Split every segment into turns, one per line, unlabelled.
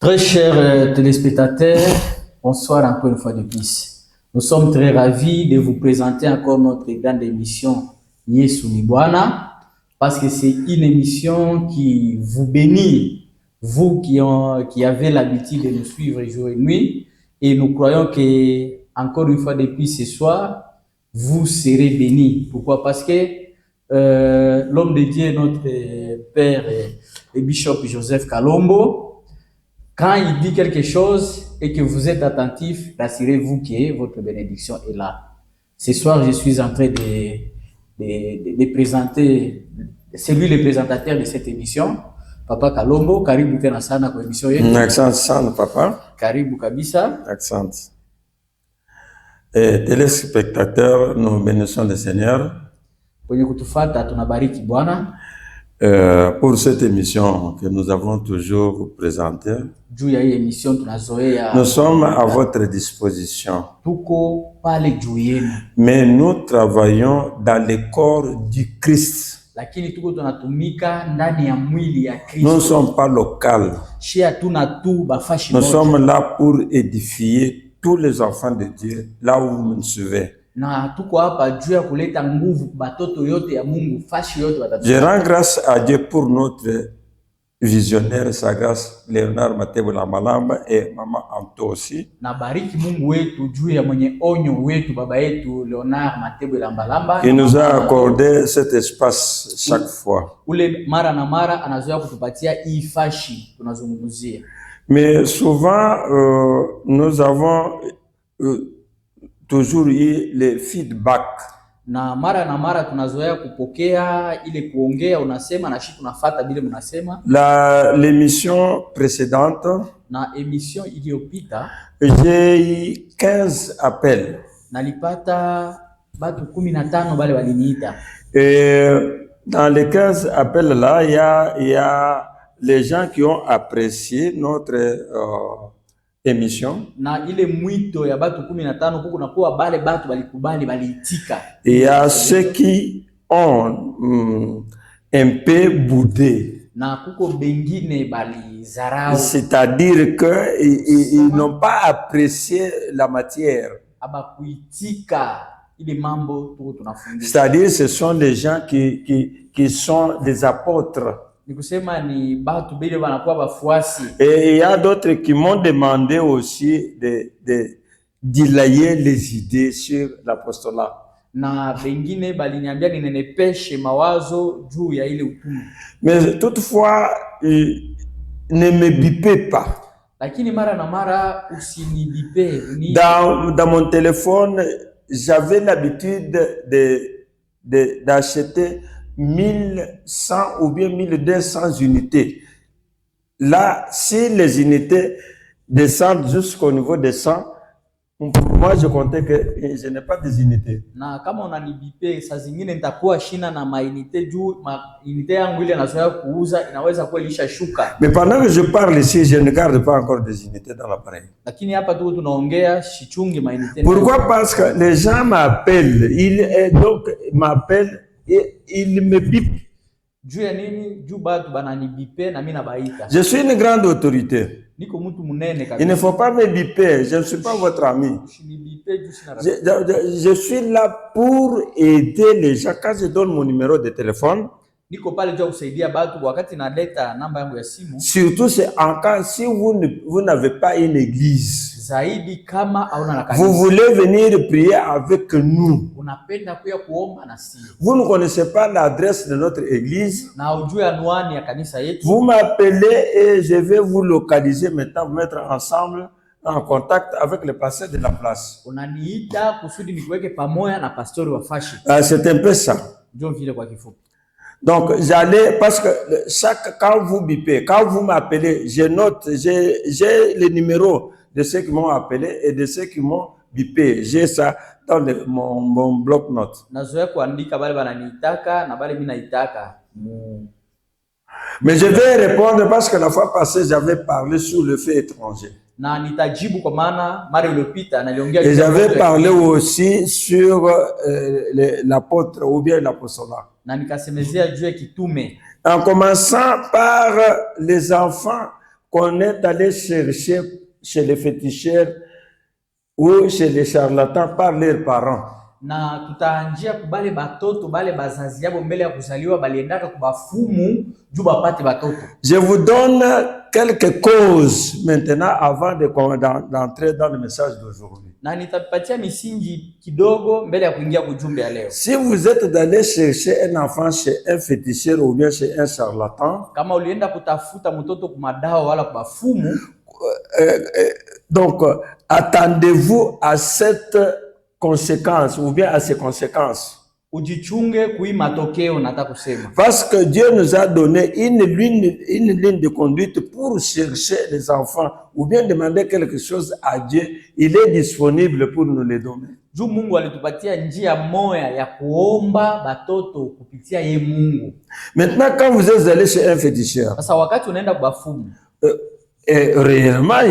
Très chers téléspectateurs, bonsoir encore une fois de plus. Nous sommes très ravis de vous présenter encore notre grande émission Yesu ni Bwana, parce que c'est une émission qui vous bénit, vous qui avez l'habitude de nous suivre jour et nuit, et nous croyons que encore une fois depuis ce soir, vous serez bénis. Pourquoi? Parce que l'homme de Dieu, notre père et bishop Joseph Kalombo, quand il dit quelque chose et que vous êtes attentif, rassurez-vous que votre bénédiction est là. Ce soir, je suis en train de présenter, c'est lui le présentateur de cette émission, Papa Kalombo. Karibu tena sana kwa émission yetu.
Asante sana papa.
Karibu kabisa.
Asante. Téléspectateurs, nous bénissons le Seigneur
Kwenye kutufata tunabariki Bwana
pour cette émission que nous avons toujours présentée.
juu ya hii émission tunazoea.
Nous sommes à votre disposition.
Tuko pale juu yenu.
Mais nous travaillons dans le corps du Christ.
Lakini tuko tunatumika ndani ya mwili ya
Nous
Kristo.
ne sommes pas locaux.
Shia hatuna tu bafashi
Nous
moja.
sommes là pour édifier tous les enfants de Dieu, là où vous me suivez.
Na tuko hapa juu ya kuleta nguvu kwa batoto yote ya Mungu, fashi yote watatu.
Je rends grâce à Dieu pour notre visionnaire, sa grâce, Léonard Matebola Malamba et Maman Anto aussi.
Na bariki Mungu wetu juu ya mwenye onyo wetu baba yetu Leonard Matebola Malamba.
Il nous a accordé cet espace chaque fois.
Ule mara na mara anazoea kutupatia hii fashi tunazungumzia.
Mais souvent, nous avons toujours eu les feedbacks.
Na mara tunazoea kupokea ile kuongea unasema na shi tunafuata bila mnasema.
L'émission précédente,
Na émission iliyopita
j'ai eu 15 appels.
nalipata batu 15 bale waliniita.
Et dans les 15 appels-là, il y a les gens qui ont apprécié notre émission.
Na ile mwito ya batu 15 kuko nakuwa bale batu balikubali baliitika.
Et il y a ceux qui ont un peu boudé.
Na kuko bengine balizarau.
C'est-à-dire qu'ils n'ont pas apprécié la matière.
Aba kuitika ile mambo tuko tunafundisha.
C'est-à-dire ce sont des gens qui sont des apôtres.
Ni kusema ni batu bile banakuwa bafuasi.
Et il y a d'autres qui m'ont demandé aussi de délayer les idées sur l'apostolat.
Na bengine baliniambia ninenepeshe mawazo juu ya ile utume.
Mais toutefois, ne me bipez pas.
Lakini mara na mara usinibipe.
Dans mon téléphone, j'avais l'habitude d'acheter 1100 ou bien 1200 unités. Là, si les unités descendent jusqu'au niveau de 100, pour moi, je comptais que je n'ai pas des unités.
Na kama unanibipe saa zingine nitakuwa shina na mainite juu mainite yangu ile nazoea kuuza inaweza kuwa ilishashuka.
Mais pendant que je parle ici, je ne garde pas encore des unités dans l'appareil.
Lakini hapa tu tunaongea shichungi mainite.
Pourquoi? Parce que les gens m'appellent, m'appellent et ils me bipent.
Juu ya nini? Juu batu bananibipe na mimi nabaita.
Je suis une grande autorité.
Niko mtu munene kabisa.
Il ne faut pas me biper, je ne suis pas votre ami.
Usinibipe juu sina rafiki.
Je suis là pour aider les gens. Quand je donne mon numéro de téléphone,
Niko pale juu kusaidia batu wakati naleta namba yangu ya simu.
surtout c'est en cas si vous n'avez pas une église,
Zaidi kama hauna na kanisa.
vous voulez venir prier avec nous.
Unapenda kuya kuomba na si.
Vous ne connaissez pas l'adresse de notre église.
Na ujue anwani ya kanisa yetu.
Vous m'appelez et je vais vous localiser maintenant, vous mettre ensemble en contact avec le pasteur de la place.
Unaniita kusudi nikuweke pamoja na pastori wa fashi.
C'est un peu ça.
Ndio vile kwa kifupi.
Donc, j'allais, parce que quand vous bipez, quand vous m'appelez, je note, j'ai le numéro de ceux qui m'ont appelé et de ceux qui m'ont bipé. J'ai ça dans mon bloc-notes.
Nazoea kuandika bale bananiitaka na bale mimi naitaka.
Mais je vais répondre parce que la fois passée, j'avais parlé sur le fait étranger.
Na nitajibu kwa maana mara iliyopita naliongea.
Et j'avais parlé aussi sur l'apôtre ou bien l'apostolat.
Na nikasemezea juu ya kitume.
En commençant par les enfants qu'on est allé chercher chez les féticheurs ou chez les charlatans par leurs parents.
Na tutaanjia kubale batoto bale bazazi yabo mbele ya kuzaliwa baliendaka kubafumu juu bapate batoto.
Je vous donne quelques causes maintenant avant d'entrer dans le message d'aujourd'hui.
Na nitapatia misingi kidogo mbele ya kuingia kujumbe ya leo.
Si vous êtes allé chercher un enfant chez un féticheur ou bien chez un charlatan,
kama ulienda kutafuta mtoto kumadawa wala kubafumu,
donc attendez-vous à cette conséquence ou bien à ces conséquences.
Ujichunge kui matokeo nataka kusema.
Parce que Dieu nous a donné une ligne de conduite pour chercher les enfants ou bien demander quelque chose à Dieu, il est disponible pour nous les donner.
Juu Mungu alitupatia njia moya ya kuomba batoto kupitia ye Mungu.
Maintenant quand vous êtes allé chez un féticheur,
sasa wakati unaenda kubafumu,
réellement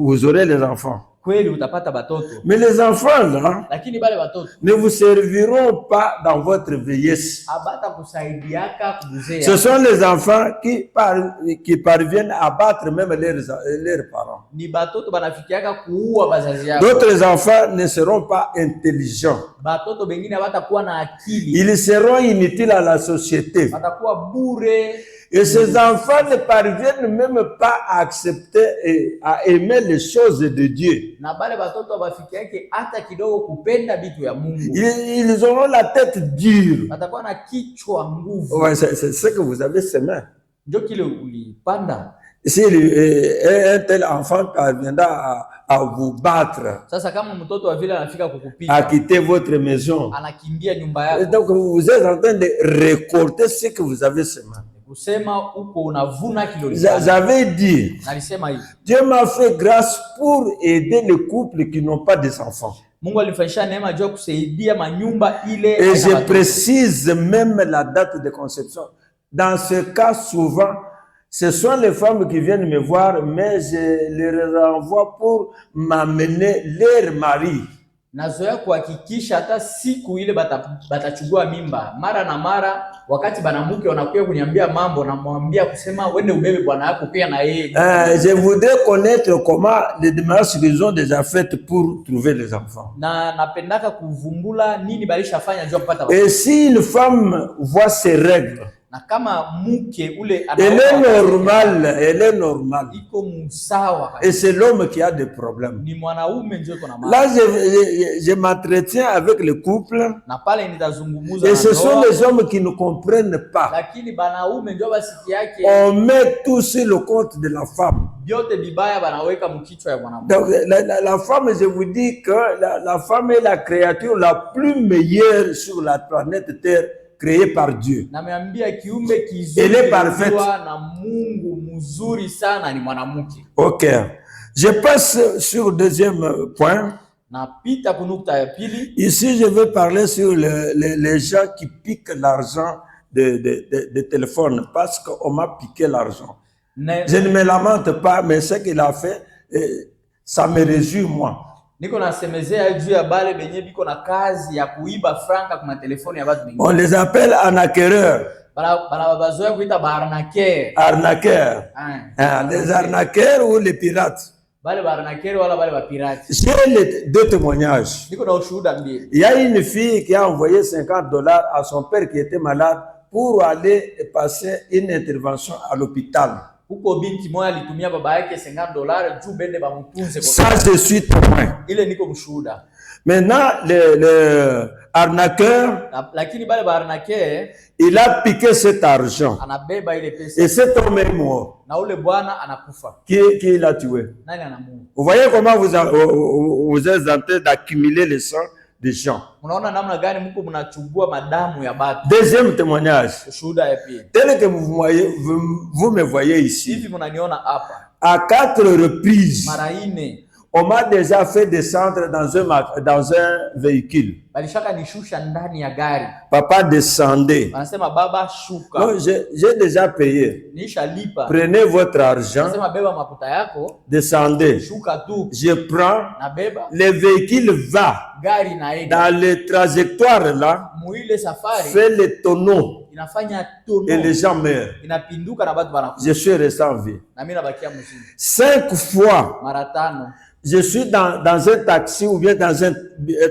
vous aurez les enfants.
Kweli utapata batoto.
Mais les enfants là,
lakini bale batoto
ne vous serviront pas dans votre vieillesse.
Abata kusaidiaka kuzea.
Ce sont les enfants qui parviennent à battre même leurs parents.
Ni batoto banafikiaka kuua bazazi yao.
D'autres enfants ne seront pas intelligents.
Batoto bengine batakuwa na akili.
Ils seront inutiles à la société.
Batakuwa bure.
Et ces enfants ne parviennent même pas à accepter et à aimer les choses de Dieu.
Na bale batoto bafikiake hata kidogo kupenda bitu ya Mungu.
Ils auront la tête dure.
Batakuwa na kichwa nguvu.
Ouais, c'est ce que vous avez semé.
Ndio kile ulipanda.
Si un tel enfant parviendra à vous battre,
sasa kama mtoto wa vile anafika kukupiga,
à quitter votre maison,
anakimbia nyumba yako,
donc vous êtes en train de récolter ce que vous avez semé.
Kusema uko unavuna kilo.
J'avais dit,
nalisema hivi,
Dieu m'a fait grâce pour aider les couples qui n'ont pas des enfants.
Mungu alifanyisha neema juu kusaidia manyumba ile.
Et je précise même la date de conception. Dans ce cas, souvent, ce sont les femmes qui viennent me voir, mais je les renvoie pour m'amener leur mari.
Nazoea kuhakikisha hata siku ile batachukua mimba mara na mara, wakati banamuke wanakuja kuniambia mambo, na mwambia kusema wende ubebe bwana yako pia na yeye.
Je voudrais connaître comment les démarches qu'ils ont déjà faites pour trouver les enfants.
Na napendaka kuvumbula nini balishafanya juu kupata.
Et si une femme voit ces règles,
na kama muke ule
elle est normale.
Iko musawa.
Et c'est l'homme qui a des problèmes.
Ni mwanaume ndio iko na maana.
Là je m'entretiens avec le couple.
Na pale nitazungumuza.
Et ce sont les hommes qui ne comprennent pas.
Lakini banaume ndio basiki yake.
On met tout sur le compte de la femme.
Biote bibaya banaweka mkichwa ya mwanaume.
Donc la femme, je vous dis que la femme est la créature la plus meilleure sur la planète Terre, créée par Dieu. Elle est parfaite. Ok. Je passe sur le deuxième point. Ici, je veux parler sur les gens qui piquent l'argent de téléphone parce qu'on m'a piqué l'argent. Je ne me lamente pas, mais ce qu'il a fait, ça me réjouit moi. On les appelle arnaqueurs. Arnaqueurs. Les arnaqueurs ou les pirates. J'ai les deux témoignages. Il y a une fille qui a envoyé $50 à son père qui était malade pour aller passer une intervention à l'hôpital. Ça, je suis témoin. Maintenant, le arnaqueur, il a piqué cet argent. Et cet homme est mort. Qui l'a tué? Vous voyez comment vous êtes en train d'accumuler le sang des gens. Deuxième témoignage. Tel que vous me voyez ici, à 4 reprises, on m'a déjà fait descendre dans un véhicule. Papa descendait. Non, j'ai déjà payé. Prenez votre argent. Descendez. Je prends. Le véhicule va. Dans les trajectoires là. Fait le tonneau.
inafanya
et les gens meurent.
inapinduka na watu wanakufa.
Je suis resté en vie.
Na mimi nabakia mzima.
5 fois,
Mara 5
je suis dans un taxi ou bien dans un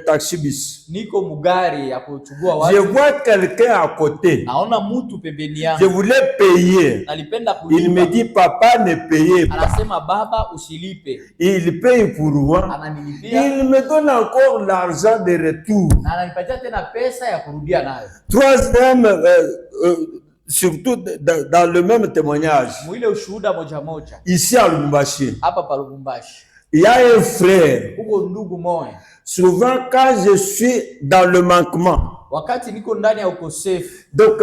taxi bus.
niko mugari ya kuchukua
Je
watu.
vois quelqu'un à côté.
Naona mtu pembeni
Je
yangu.
voulais payer.
Nalipenda
Il me
kulipa.
dit, papa, ne payez pas.
Anasema baba usilipe.
Il paye pour moi.
Ananilipia
Il me donne encore l'argent de retour.
na ananipatia tena pesa ya kurudia nayo.
Troisième, surtout dans le même témoignage,
Mwile ushuhuda moja moja.
ici à Lubumbashi,
Hapa pa Lubumbashi.
il y a un frère.
Huko ndugu moya.
Souvent, quand je suis dans le manquement,
Wakati niko ndani ya ukosefu,
donc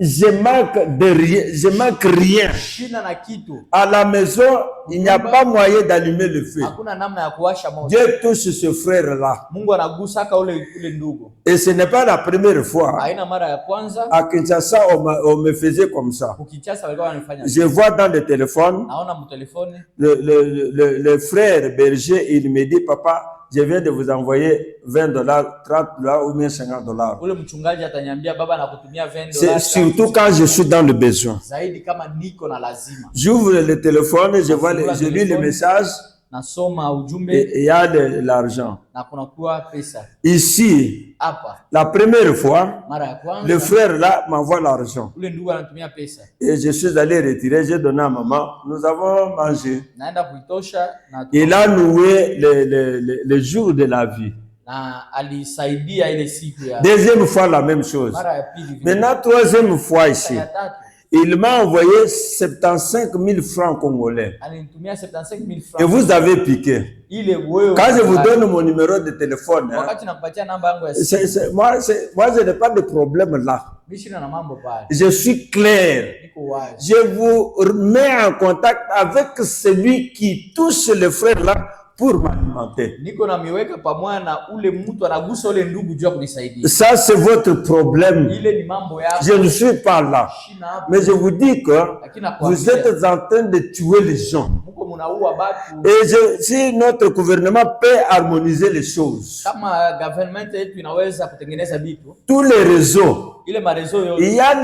je manque de rien, je manque rien.
shina na kitu,
À la maison, il n'y a pas moyen d'allumer le feu.
hakuna namna ya kuwasha moto.
Dieu touche ce frère-là.
Mungu anagusa aka ule ndugu.
Et ce n'est pas la première fois.
Haina mara ya kwanza.
À Kinshasa, on me faisait comme ça.
Kukichasa walikuwa wanifanya.
Je vois dans le téléphone,
Naona mtelefoni.
le frère berger, il me dit, papa, je viens de vous envoyer $20, $30 ou bien $50.
Ule mchungaji ataniambia baba nakutumia $20.
C'est surtout quand je suis dans le besoin.
Zaidi kama niko na lazima.
J'ouvre le téléphone, je lis les messages.
Nasoma ujumbe
Et il y a de l'argent.
na kuna kuwa pesa.
Ici,
Hapa
la première fois,
mara ya kwanza
le frère là m'envoie l'argent.
ule ndugu anatumia pesa.
Et je suis allé retirer, j'ai donné à maman. Nous avons mangé.
Naenda kuitosha na
Il a noué le jour de la vie.
na alisaidia ile siku ya
Deuxième fois, la même chose.
mara ya pili vile.
Maintenant, troisième fois ici,
Ya tatu
il m'a envoyé 75 000 francs congolais.
alinitumia 75,000
Et
francs.
vous avez piqué.
Ile wewe
Quand je vous donne mon numéro de téléphone, hein,
wakati nakupatia namba yangu ya simu,
moi, je n'ai pas de problème là.
mimi sina na mambo pale.
Je suis clair.
Niko wazi.
Je vous mets en contact avec celui qui touche le frère là pour m'alimenter.
Niko na miweka pamoja na ule mtu anagusa ule ndugu juu ya kunisaidia.
Ça, c'est votre problème.
Ile ni mambo yako.
Je ne suis pas là.
Shina hapo.
Mais je vous dis que
Lakini
vous
nakwambia,
êtes en train de tuer les gens.
mko mnaua watu.
Et si notre gouvernement peut harmoniser les choses,
Kama government yetu inaweza kutengeneza vitu,
tous les réseaux,
ile marezo
il
yote.
y a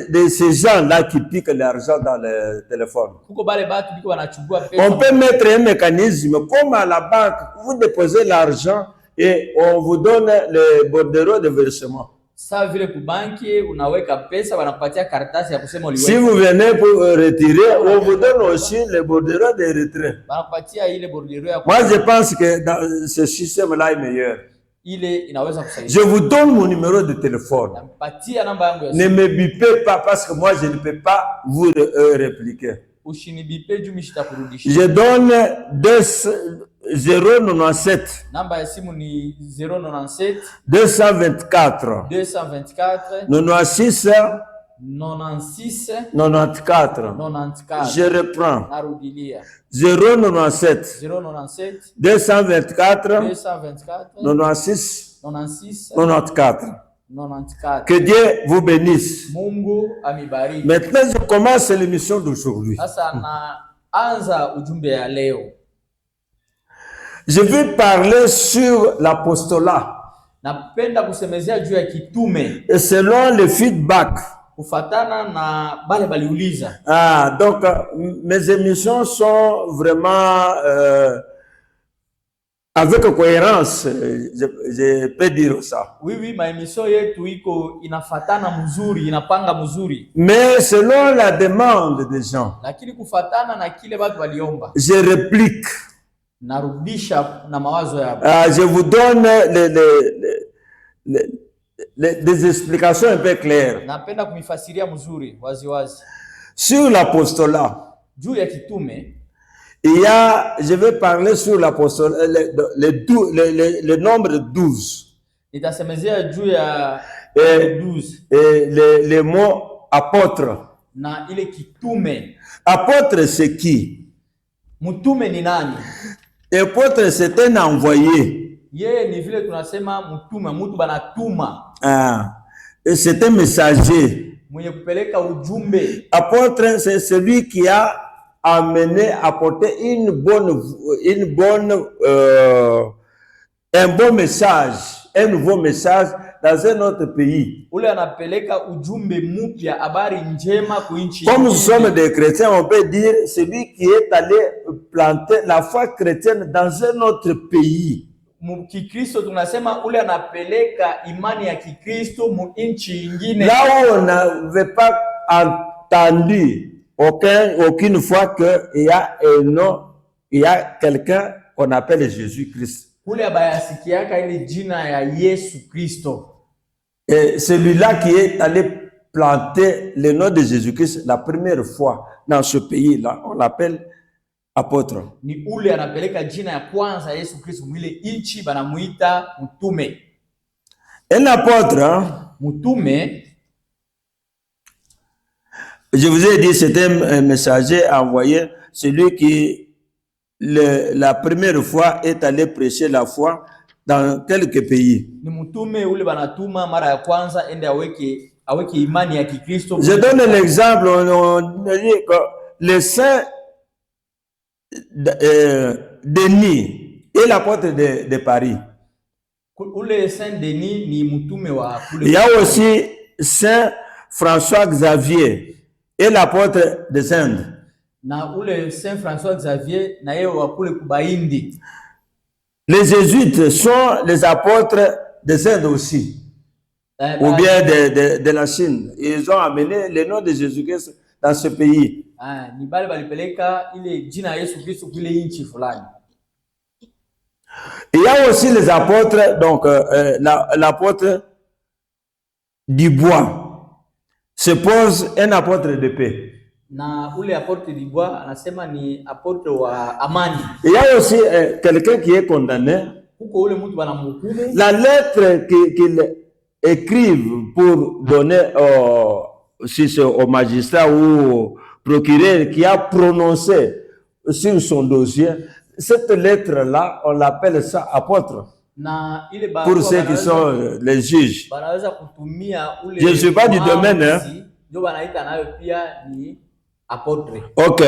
de ces gens-là qui piquent l'argent dans le téléphone.
Kuko bale batu biko wanachukua pesa.
On peut mettre un mécanisme comme à la banque, vous déposez l'argent et on vous donne les bordereaux de versement.
Sawa vile kubanki unaweka pesa wanakupatia karatasi ya kusema uliweka.
Si vous venez pour retirer, on vous donne aussi les bordereaux de retrait.
Wanakupatia ile bordereau ya
Moi, je pense que dans ce système-là est meilleur.
ile inaweza kusaidia.
Je vous donne mon numéro de téléphone.
Nampatia namba yangu ya
Ne
simu.
me bipez pas parce que moi, je ne peux pas vous répliquer.
Ushinibipe juu mimi sitakurudishia.
Je donne 097
Namba ya simu ni 097
224
224
96
96
94.
94.
Je reprends.
Narudilia
097
097
224
224
96
96
94.
94.
Que Dieu vous bénisse.
Mungu amibariki.
Maintenant, je commence l'émission d'aujourd'hui.
Sasa naanza ujumbe ya leo.
Je vais parler sur l'apostolat.
Napenda kusemezea juu ya kitume
Et selon le feedback.
kufatana na bale baliuliza.
Donc, mes émissions sont vraiment avec cohérence, je peux dire ça.
Oui, maemisio yetu iko inafatana mzuri, inapanga mzuri.
Mais selon la demande des gens,
Lakini kufatana na kile watu waliomba,
je réplique.
narudisha na mawazo yao.
Je vous donne des explications un peu claires.
Napenda kumifasiria mzuri waziwazi.
Sur l'apostolat,
Juu ya kitume,
il y a, je vais parler sur l'apostolat, le nombre 12.
nitasemezea juu ya 12
Et les mots apôtre.
na ile kitume.
Apôtre, c'est qui?
Mtume ni nani?
Apôtre, c'est un envoyé.
Yeye ni vile tunasema mtume, mtu banatuma.
C'est un messager.
Mwenye kupeleka ujumbe.
Apôtre, c'est celui qui a amené, apporté un bon message, un nouveau message dans un autre pays.
ule anapeleka ujumbe mpya, habari njema kuinchi.
Comme nous sommes des chrétiens, on peut dire celui qui est allé planter la foi chrétienne dans un autre pays.
Kikristo tunasema ule anapeleka imani ya Kikristo mu inchi ingine.
Là où on n'avait pas entendu aucune fois qu'il y a un nom, il y a quelqu'un qu'on appelle Jésus-Christ.
Kule abayasikiaka ile jina ya Yesu Kristo.
Et celui-là qui est allé planter le nom de Jésus-Christ la première fois dans ce pays-là, on l'appelle apôtre.
Ni ule anapeleka jina ya kwanza Yesu Kristo mwile inchi banamuita mtume.
Un apôtre, hein?
Mtume,
je vous ai dit, c'est un messager envoyé, celui qui la première fois est allé prêcher la foi dans quelques pays.
Ni mtume ule banatuma mara ya kwanza ende aweke imani ya Kikristo.
Je donne l'exemple, on dit que le saint Denis est l'apôtre de Paris.
Ule Saint Denis ni mtume wa kule.
Il y a aussi Saint François Xavier est l'apôtre des Indes.
Na ule Saint François Xavier na yeye wa kule kubaindi.
Les jésuites sont les apôtres des Indes aussi, ou bien de la Chine. Ils ont amené le nom de Jésus-Christ dans ce pays.
Ni bale balipeleka ile jina Yesu Kristo kule inchi fulani.
Il y a aussi les apôtres, donc l'apôtre du bois se pose un apôtre de paix.
Na ule apôtre du bois anasema ni apôtre wa amani.
Il y a aussi quelqu'un qui est condamné.
Kuko ule mtu banamhukumu.
La lettre qu'il écrive pour donner si c'est au magistrat ou au procureur qui a prononcé sur son dossier, cette lettre-là, on l'appelle ça apôtre.
Na ile
pour ceux qui sont les juges.
Banaweza kutumia ule.
Je ne suis pas du domaine, hein.
Ndio banaita nayo pia ni apôtre.
Ok.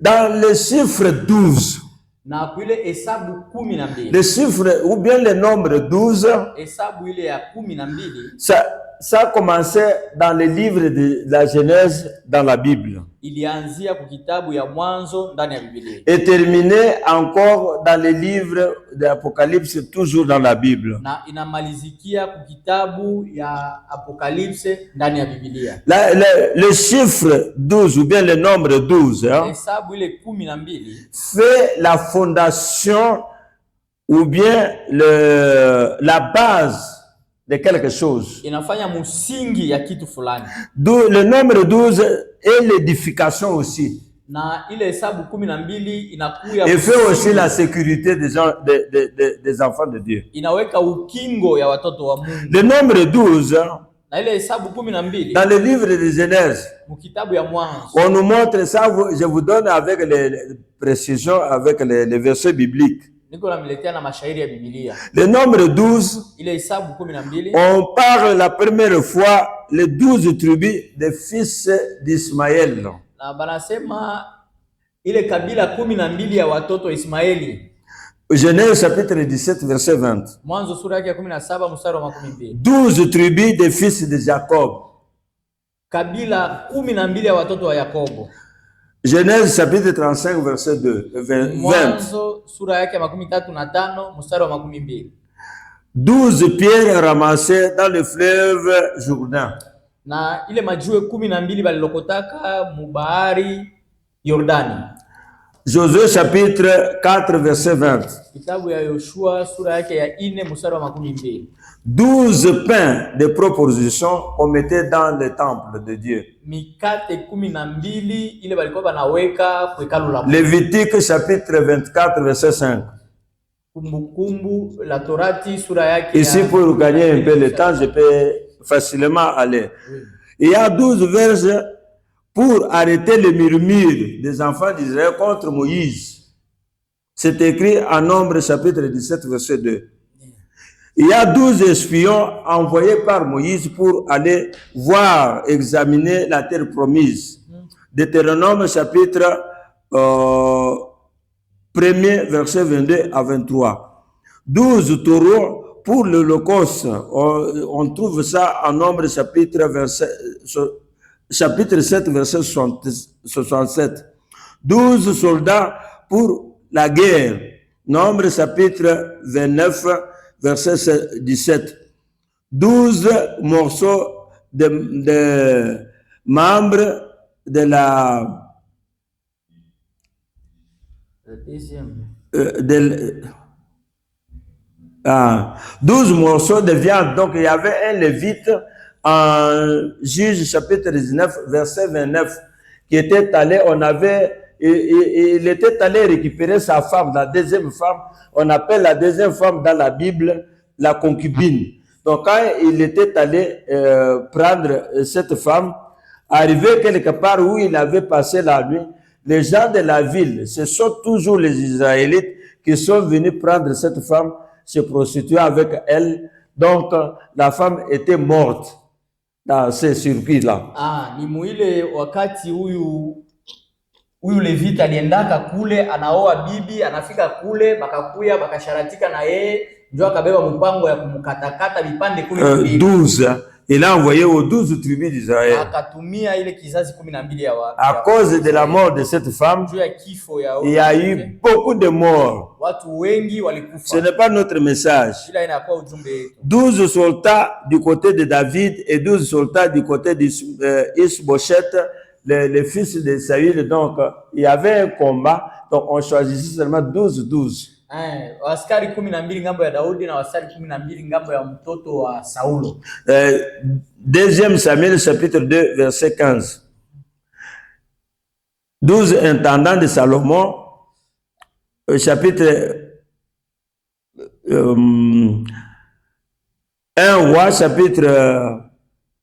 Dans le chiffre 12,
na kuile hesabu 12,
le chiffre ou bien le nombre 12,
hesabu ile ya 12,
ça a commencé dans le livre de la Genèse dans la Bible.
Ilianzia kwa kitabu ya Mwanzo ndani ya Biblia.
Et terminé encore dans le livre de l'Apocalypse, toujours dans la Bible.
Na inamalizikia kwa kitabu ya Apocalypse ndani ya Biblia.
Le chiffre 12 ou bien le nombre 12, hein,
hesabu ile 12
fait la fondation ou bien la base de quelque chose.
Inafanya musingi ya kitu fulani.
Le nombre 12 est l'édification aussi.
Na ile hesabu 12 inakuya
et fait aussi la sécurité des enfants de Dieu.
Inaweka ukingo ya watoto wa Mungu.
Le nombre 12
na ile hesabu 12
dans le livre de Genèse,
mukitabu ya Mwanzo,
on nous montre ça, je vous donne avec les précisions, avec les versets bibliques.
Niko nameletea na mashairi ya Biblia.
Le nombre 12,
ile hesabu 12,
on parle la première fois les 12 tribus des fils d'Ismaël.
Na banasema ile kabila 12 ya watoto Ismaeli.
Genèse chapitre 17 verset 20.
Mwanzo sura yake ya 17 mstari wa 12.
12 tribus des fils de Jacob.
Kabila 12 ya watoto wa Yakobo.
Genèse chapitre 35 verset 20.
Mwanzo sura yake ya 35 mstari wa 12.
12 pierres ramassées dans le fleuve Jourdain.
Na ile majiwe 12 balilokotaka mu bahari Yordani.
Josué chapitre 4 verset 20.
Kitabu ya Yoshua sura yake ya 4 mstari wa 12.
12 pains de proposition on mettait dans le temple de Dieu.
Mikate 12 ile balikuwa banaweka kwa hekalu la Mungu.
Lévitique chapitre 24 verset 5.
Kumbukumbu la Torati sura yake.
Ici pour gagner un peu le temps, je peux facilement aller. Oui. Il y a 12 versets pour arrêter le murmure des enfants d'Israël contre Moïse. C'est écrit en Nombre chapitre 17 verset 2. Il y a 12 espions envoyés par Moïse pour aller voir, examiner la terre promise. Deutéronome chapitre 1er verset 22 à 23. 12 taureaux pour l'Holocauste, on trouve ça en Nombre chapitre 7, verset 67. 12 soldats pour la guerre. Nombre chapitre 29, verset 17. 12 morceaux de membres de la...
Le deuxième.
12 morceaux de viande. Donc, il y avait un lévite en Juge chapitre 19, verset 29, qui était allé, il était allé récupérer sa femme, la deuxième femme. On appelle la deuxième femme dans la Bible la concubine. Donc, quand il était allé prendre cette femme, arrivé quelque part où il avait passé la nuit, les gens de la ville, ce sont toujours les Israélites qui sont venus prendre cette femme, se prostituer avec elle. Donc, la femme était morte dans ces circuits-là.
Ni muile wakati huyu Levita aliendaka kule, anaoa bibi, anafika kule, bakakuya, bakasharatika na yeye, ndio akabeba mpango ya kumkatakata vipande
12. Il a envoyé aux 12 tribus d'Israël.
Akatumia ile kizazi 12 ya watu.
À cause de la mort de cette femme, il y a eu beaucoup de morts.
Watu wengi walikufa.
Ce n'est pas notre message. 12 soldats du côté de David et 12 soldats du côté d'Ishbosheth, le fils de Saül. Donc, il y avait un combat. Donc, on choisissait seulement 12.
Askari 12 ngambo ya Daudi na askari 12 ngambo ya mtoto wa Saulo.
Deuxième Samuel chapitre 2 verset 15. 12 intendants de Salomon, chapitre 1 roi chapitre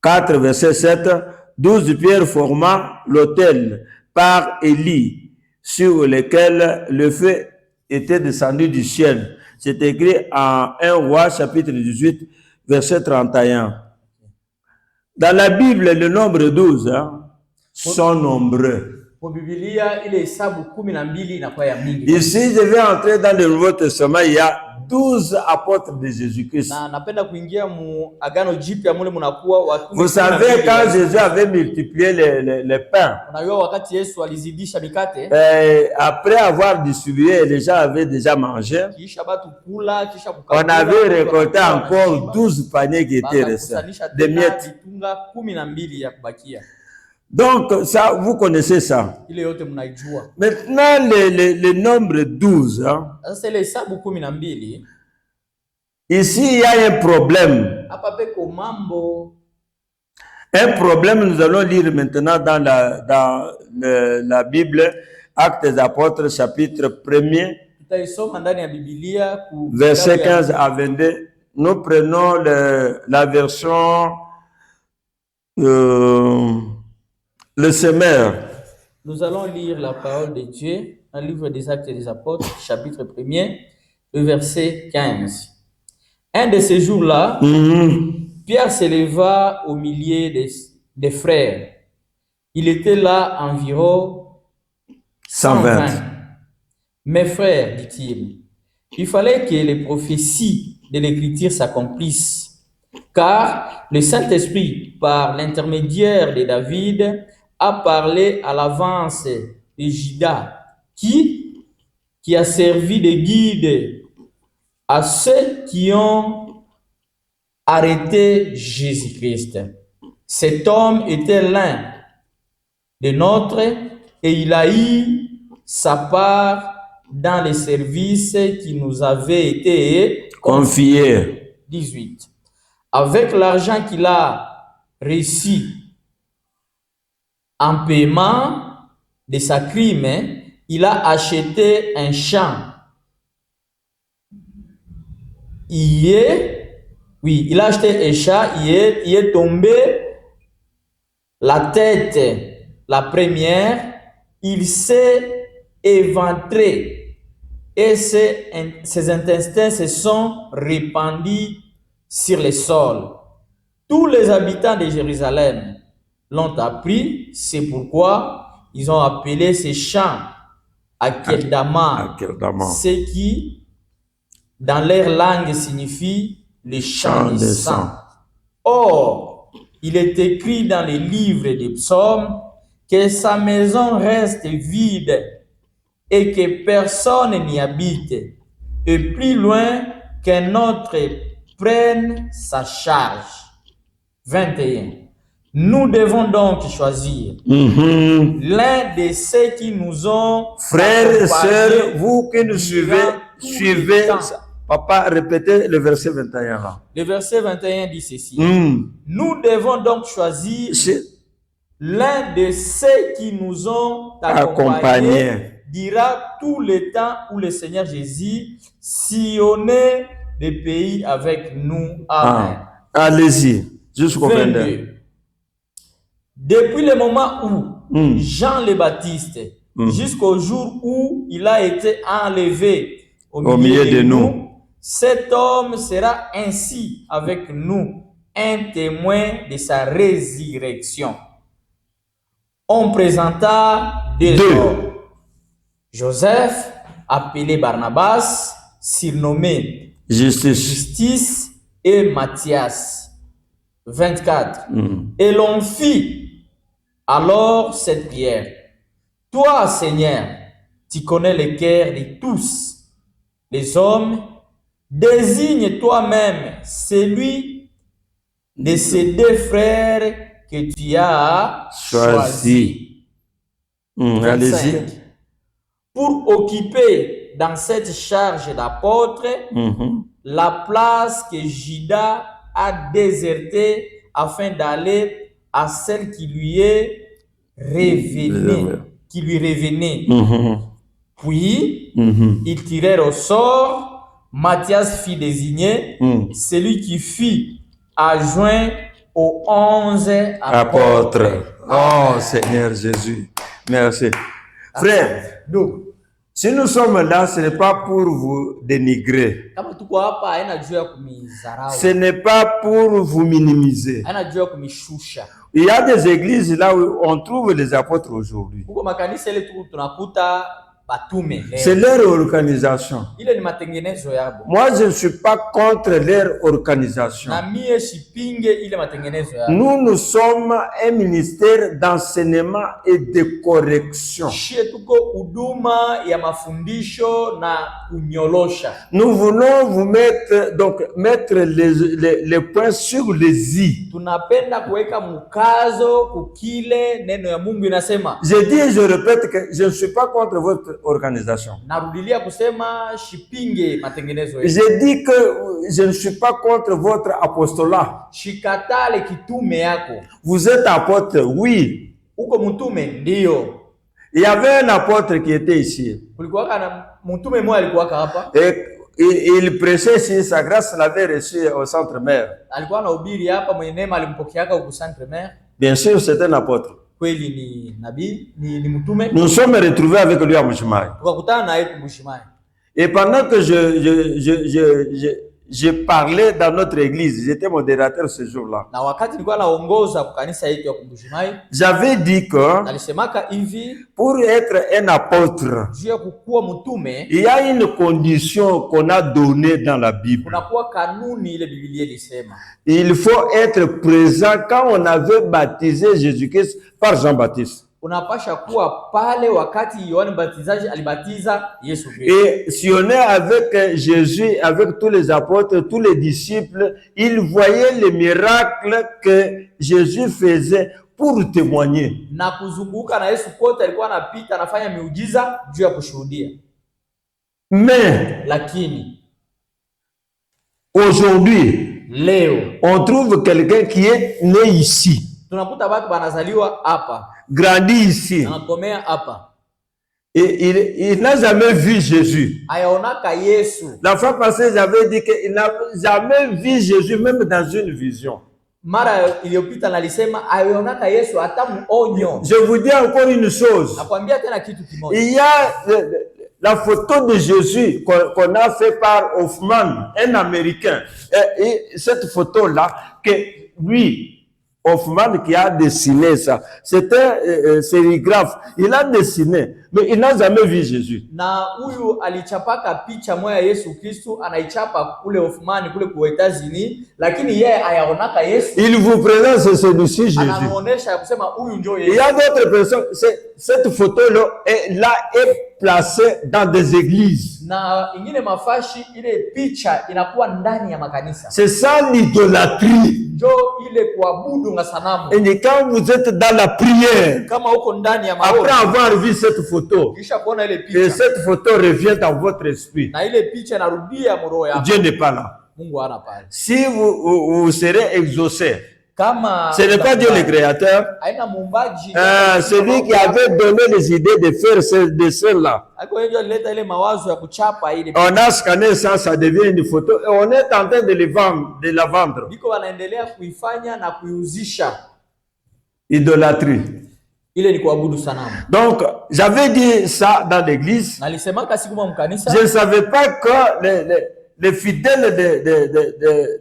4 verset 7. 12 pierres formant l'autel par Élie, sur lequel le feu était descendu du ciel. C'est écrit en 1 roi chapitre 18 verset 31. Dans la Bible, le nombre 12 sont nombreux. Ici, je vais entrer dans le Nouveau Testament, il y a 12 apôtres de Jésus-Christ. Vous savez, quand Jésus avait multiplié les pains, après avoir distribué, les gens avaient déjà mangé, on avait récolté encore 12 paniers qui étaient restés, des miettes. Donc, ça, vous connaissez ça. Maintenant, le nombre 12. Ici, il y a un problème. Un problème, nous allons lire maintenant dans la Bible, Actes des Apôtres, chapitre 1er, verset 15 à 22. Nous prenons la version... le semeur.
Nous allons lire la parole de Dieu dans le livre des Actes des Apôtres, chapitre 1er, le verset 15. Un de ces jours-là, Pierre s'éleva au milieu des frères. Il était là environ 120. Mes frères, dit-il, il fallait que les prophéties de l'Écriture s'accomplissent, car le Saint-Esprit, par l'intermédiaire de David, a parlé à l'avance de Judas, qui a servi de guide à ceux qui ont arrêté Jésus-Christ. Cet homme était l'un des nôtres et il a eu sa part dans les services qui nous avaient été
confiés.
18. Avec l'argent qu'il a reçu en paiement de sa crime, il a acheté un champ. Il a acheté un champ, il est tombé la tête, la première, il s'est éventré et ses intestins se sont répandus sur le sol. Tous les habitants de Jérusalem l'ont appris, c'est pourquoi ils ont appelé ces champs Akeldama, ce qui, dans leur langue, signifie le chant des saints. Or, il est écrit dans les livres des psaumes que sa maison reste vide et que personne n'y habite, et plus loin qu'un autre prenne sa charge. 21. Nous devons donc choisir l'un de ceux qui nous ont
Frères et sœurs,
accompagnés
vous qui nous suivez,
durant tout
suivez.
le temps.
Papa, répétez le verset 21 là.
Le verset 21 dit ceci. Nous devons donc choisir l'un de ceux qui nous ont accompagnés durant tout le temps où le Seigneur Jésus sillonnait les pays avec nous. Amen.
Allez-y, jusqu'au 22.
22. Depuis le moment où Jean le Baptiste, jusqu'au jour où il a été enlevé au milieu de nous, cet homme sera ainsi avec nous, un témoin de sa résurrection. On présenta deux hommes. Joseph, appelé Barnabas, surnommé Justice, et Matthias. 24. Et l'on fit alors cette prière. Toi, Seigneur, tu connais le cœur de tous les hommes. Désigne toi-même celui de ces deux frères que tu as choisi.
Allez-y.
Pour occuper dans cette charge d'apôtre la place que Judas a désertée afin d'aller à celle qui lui est revenue. Puis, ils tirèrent au sort. Matthias fit désigner celui qui fut adjoint aux 11 apôtres.
Oh Seigneur Jésus, merci. Frère,
Donc,
si nous sommes là, ce n'est pas pour vous dénigrer. Ce n'est pas pour vous minimiser. Il y a des églises là où on trouve les apôtres aujourd'hui. C'est leur organisation. Moi, je ne suis pas contre leur organisation. Nous sommes un ministère d'enseignement et de correction. Nous voulons vous mettre les points sur les i. Je dis et je répète que je ne suis pas contre votre organisation. Je dis que je ne suis pas contre votre apostolat. Vous êtes apôtre, oui. Il y avait un apôtre qui était ici. Et il prêchait ici, sa grâce l'avait reçu au centre mère. Bien sûr, c'est un apôtre. Nous sommes retrouvés avec lui à Mbuji-Mayi. Et pendant que je parlais dans notre église, j'étais modérateur ce jour-là. J'avais dit que pour être un apôtre, il y a une condition qu'on a donnée dans la Bible. Il faut être présent quand on avait baptisé Jésus-Christ par Jean-Baptiste. Et si on est avec Jésus, avec tous les apôtres, tous les disciples, ils voyaient les miracles que Jésus faisait pour témoigner. Mais aujourd'hui, on trouve quelqu'un qui est né ici, grandi ici, et il n'a jamais vu Jésus. La fois passée, j'avais dit qu'il n'a jamais vu Jésus, même dans une vision. Je vous dis encore une chose. Il y a la photo de Jésus qu'on a fait par Hoffman, un Américain. Et cette photo-là, que lui, Hoffman qui a dessiné ça. C'était un sérigraphe. Il a dessiné, mais il n'a jamais vu Jésus.
Na huyu alichapaka picha moja Yesu Kristo, anaichapa kule Hoffman kule kwa États-Unis, lakini yeye ayaonaka Yesu.
Il vous présente celui-ci Jésus.
Anamuonesha kusema huyu ndio Yesu.
Il y a d'autres personnes. Cette photo-là est placée dans des églises.
Na ingine mafashi ile picha inakuwa ndani ya makanisa.
C'est ça l'idolâtrie.
Ndio ile kuabudu na sanamu.
Et quand vous êtes dans la prière,
kama uko ndani ya maombi,
après avoir vu cette photo,
kisha kuona ile picha,
et cette photo revient dans votre esprit,
na ile picha inarudia roho yako,
Dieu n'est pas là.
Mungu hana pale.
Si vous serez exaucé,
kama
ce n'est pas Dieu le créateur,
haina muumbaji,
celui qui avait donné les idées de faire ce dessin-là. On a scanné ça, ça devient une photo et on est en train de la vendre. Idolâtrie. Donc, j'avais dit ça dans l'église. Je ne savais pas que les fidèles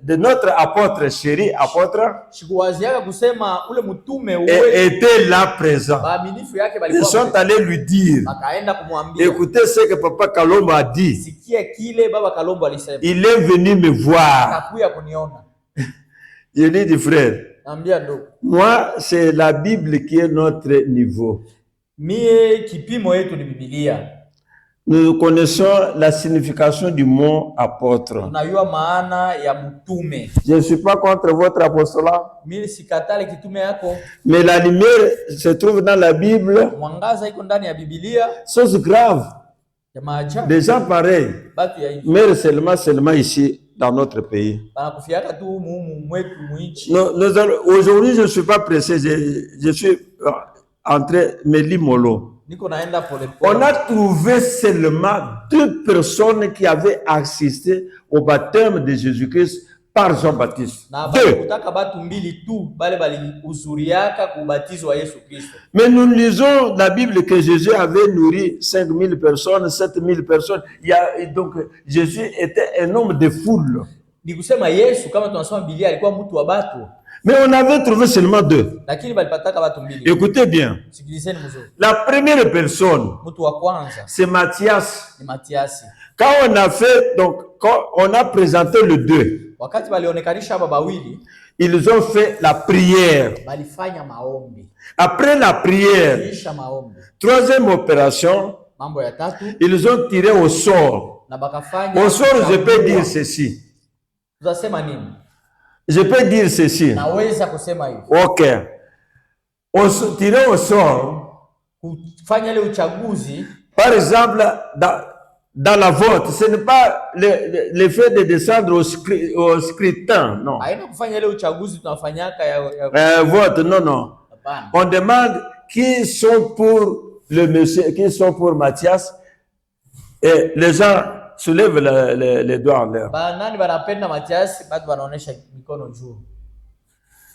de notre apôtre chéri, apôtre, étaient là présents. Ils sont allés lui dire, écoutez ce que Papa Kalombo a dit. Il est venu me voir. Je lui dis, frère, moi, c'est la Bible qui est notre niveau. Nous connaissons la signification du mot apôtre. Je ne suis pas contre votre apostolat, mais la lumière se trouve dans la Bible. Chose grave. Des gens pareils meurent seulement ici dans notre pays. Aujourd'hui, je ne suis pas pressé, je suis entré me limolo. On a trouvé seulement 2 personnes qui avaient assisté au baptême de Jésus-Christ par Jean-Baptiste. 2. Mais nous lisons la Bible que Jésus avait nourri 5000 personnes, 7000 personnes. Donc Jésus était un homme de foule. Mais on avait trouvé seulement 2. Écoutez bien. La première personne, c'est Matthias. Quand on a présenté le 2, ils ont fait la prière. Après la prière, 3e opération, ils ont tiré au sort. Au sort, je peux dire ceci. Je peux dire ceci. Ok. On se tirait au sort. Par exemple, dans la vote, ce n'est pas le fait de descendre au scrutin, non. Vote, non. On demande qui sont pour le monsieur, qui sont pour Matthias, et les gens soulèvent les doigts en l'air.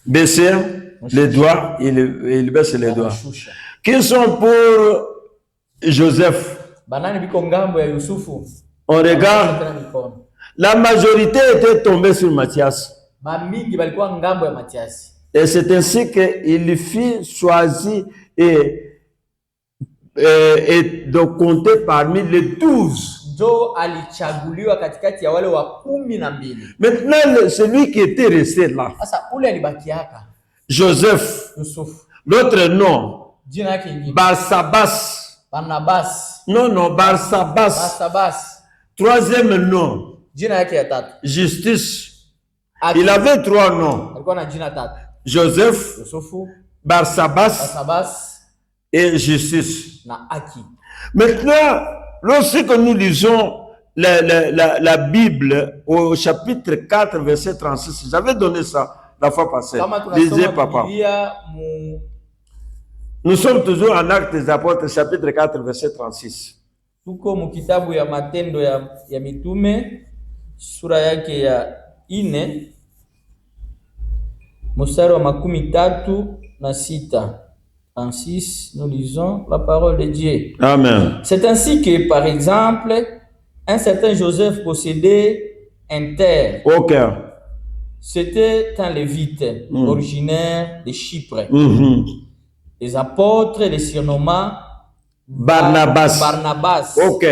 Baisser les doigts, il baisse les doigts. Qui sont pour Joseph? On regarde, la majorité était tombée sur Matthias. Et c'est ainsi qu'il fut choisi et de compter parmi les 12. Maintenant, celui qui était resté là, Joseph, l'autre nom, Barsabas. Non, Barsabas. 3e nom, Justice. Il avait 3 noms. Joseph, Barsabas et Justice. Maintenant, lorsque nous lisons la Bible au chapitre 4, verset 36, j'avais donné ça la fois passée. Lisez, papa. Nous sommes toujours en Actes des Apôtres, chapitre 4, verset 36.
Tuko mukitabu ya matendo ya mitume sura yake ya 4 mstari wa 36. 36, nous lisons la parole de Dieu.
Amen.
C'est ainsi que, par exemple, un certain Joseph possédait un terre.
Ok.
C'était un lévite originaire de Chypre. Les apôtres les surnommaient Barnabas.
Ok.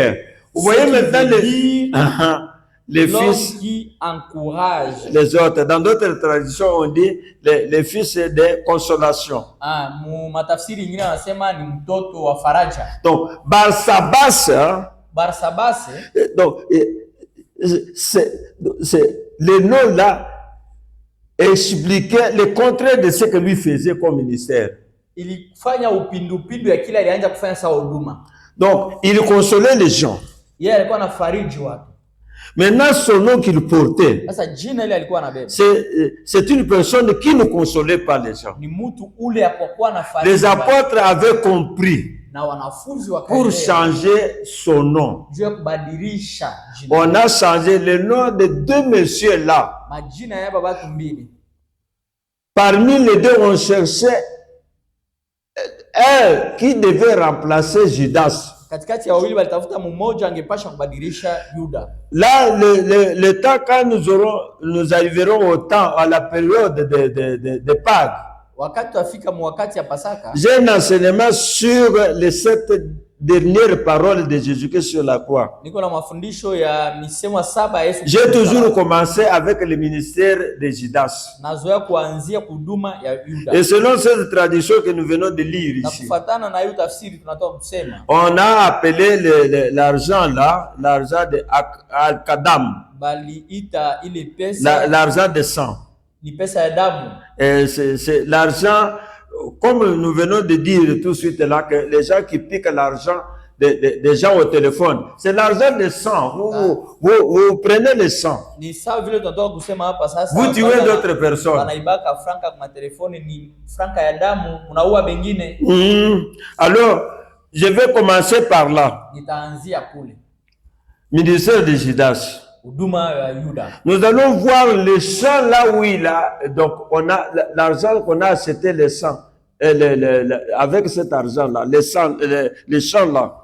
Vous voyez maintenant les fils
qui encouragent
les autres. Dans d'autres traditions, on dit les fils de consolation. Donc, Barsabas, donc, le nom là expliquait le contraire de ce que lui faisait comme ministère. Donc, il consolait les gens. Maintenant, son nom qu'il portait, c'est une personne qui ne consolait pas les gens. Les apôtres avaient compris pour changer son nom. On a changé le nom de deux messieurs là. Parmi les deux, on cherchait un qui devait remplacer Judas. Là, le temps quand nous arriverons au temps, à la période de Pâques, j'ai un enseignement sur les 7 dernières paroles de Jésus-Christ sur la croix. J'ai toujours commencé avec le ministère de Judas. Et selon cette tradition que nous venons de lire ici, on a appelé l'argent là, l'argent de Al-Kadam, l'argent de sang. C'est l'argent, comme nous venons de dire tout de suite là, que les gens qui piquent l'argent des gens au téléphone, c'est l'argent de sang. Vous prenez le sang. Vous tuez d'autres personnes. Alors, je vais commencer par là. Ministère de Judas. Nous allons voir le champ là où il a. Donc, on a l'argent qu'on a acheté, le sang. Avec cet argent-là, les champs là.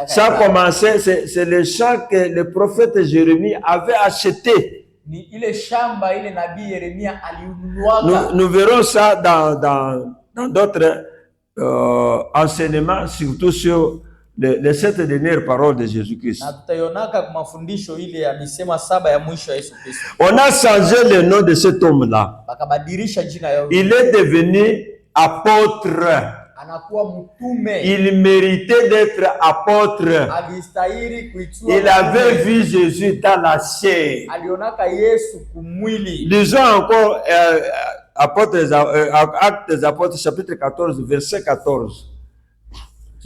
Ça a commencé, c'est le champ que le prophète Jérémie avait acheté. Nous verrons ça dans d'autres enseignements, surtout sur les 7 dernières paroles de Jésus-Christ. On a changé le nom de cet homme-là. Il est devenu apôtre. Il méritait d'être apôtre. Il avait vu Jésus dans la chair. Lisons encore Actes des Apôtres, chapitre 14, verset 14.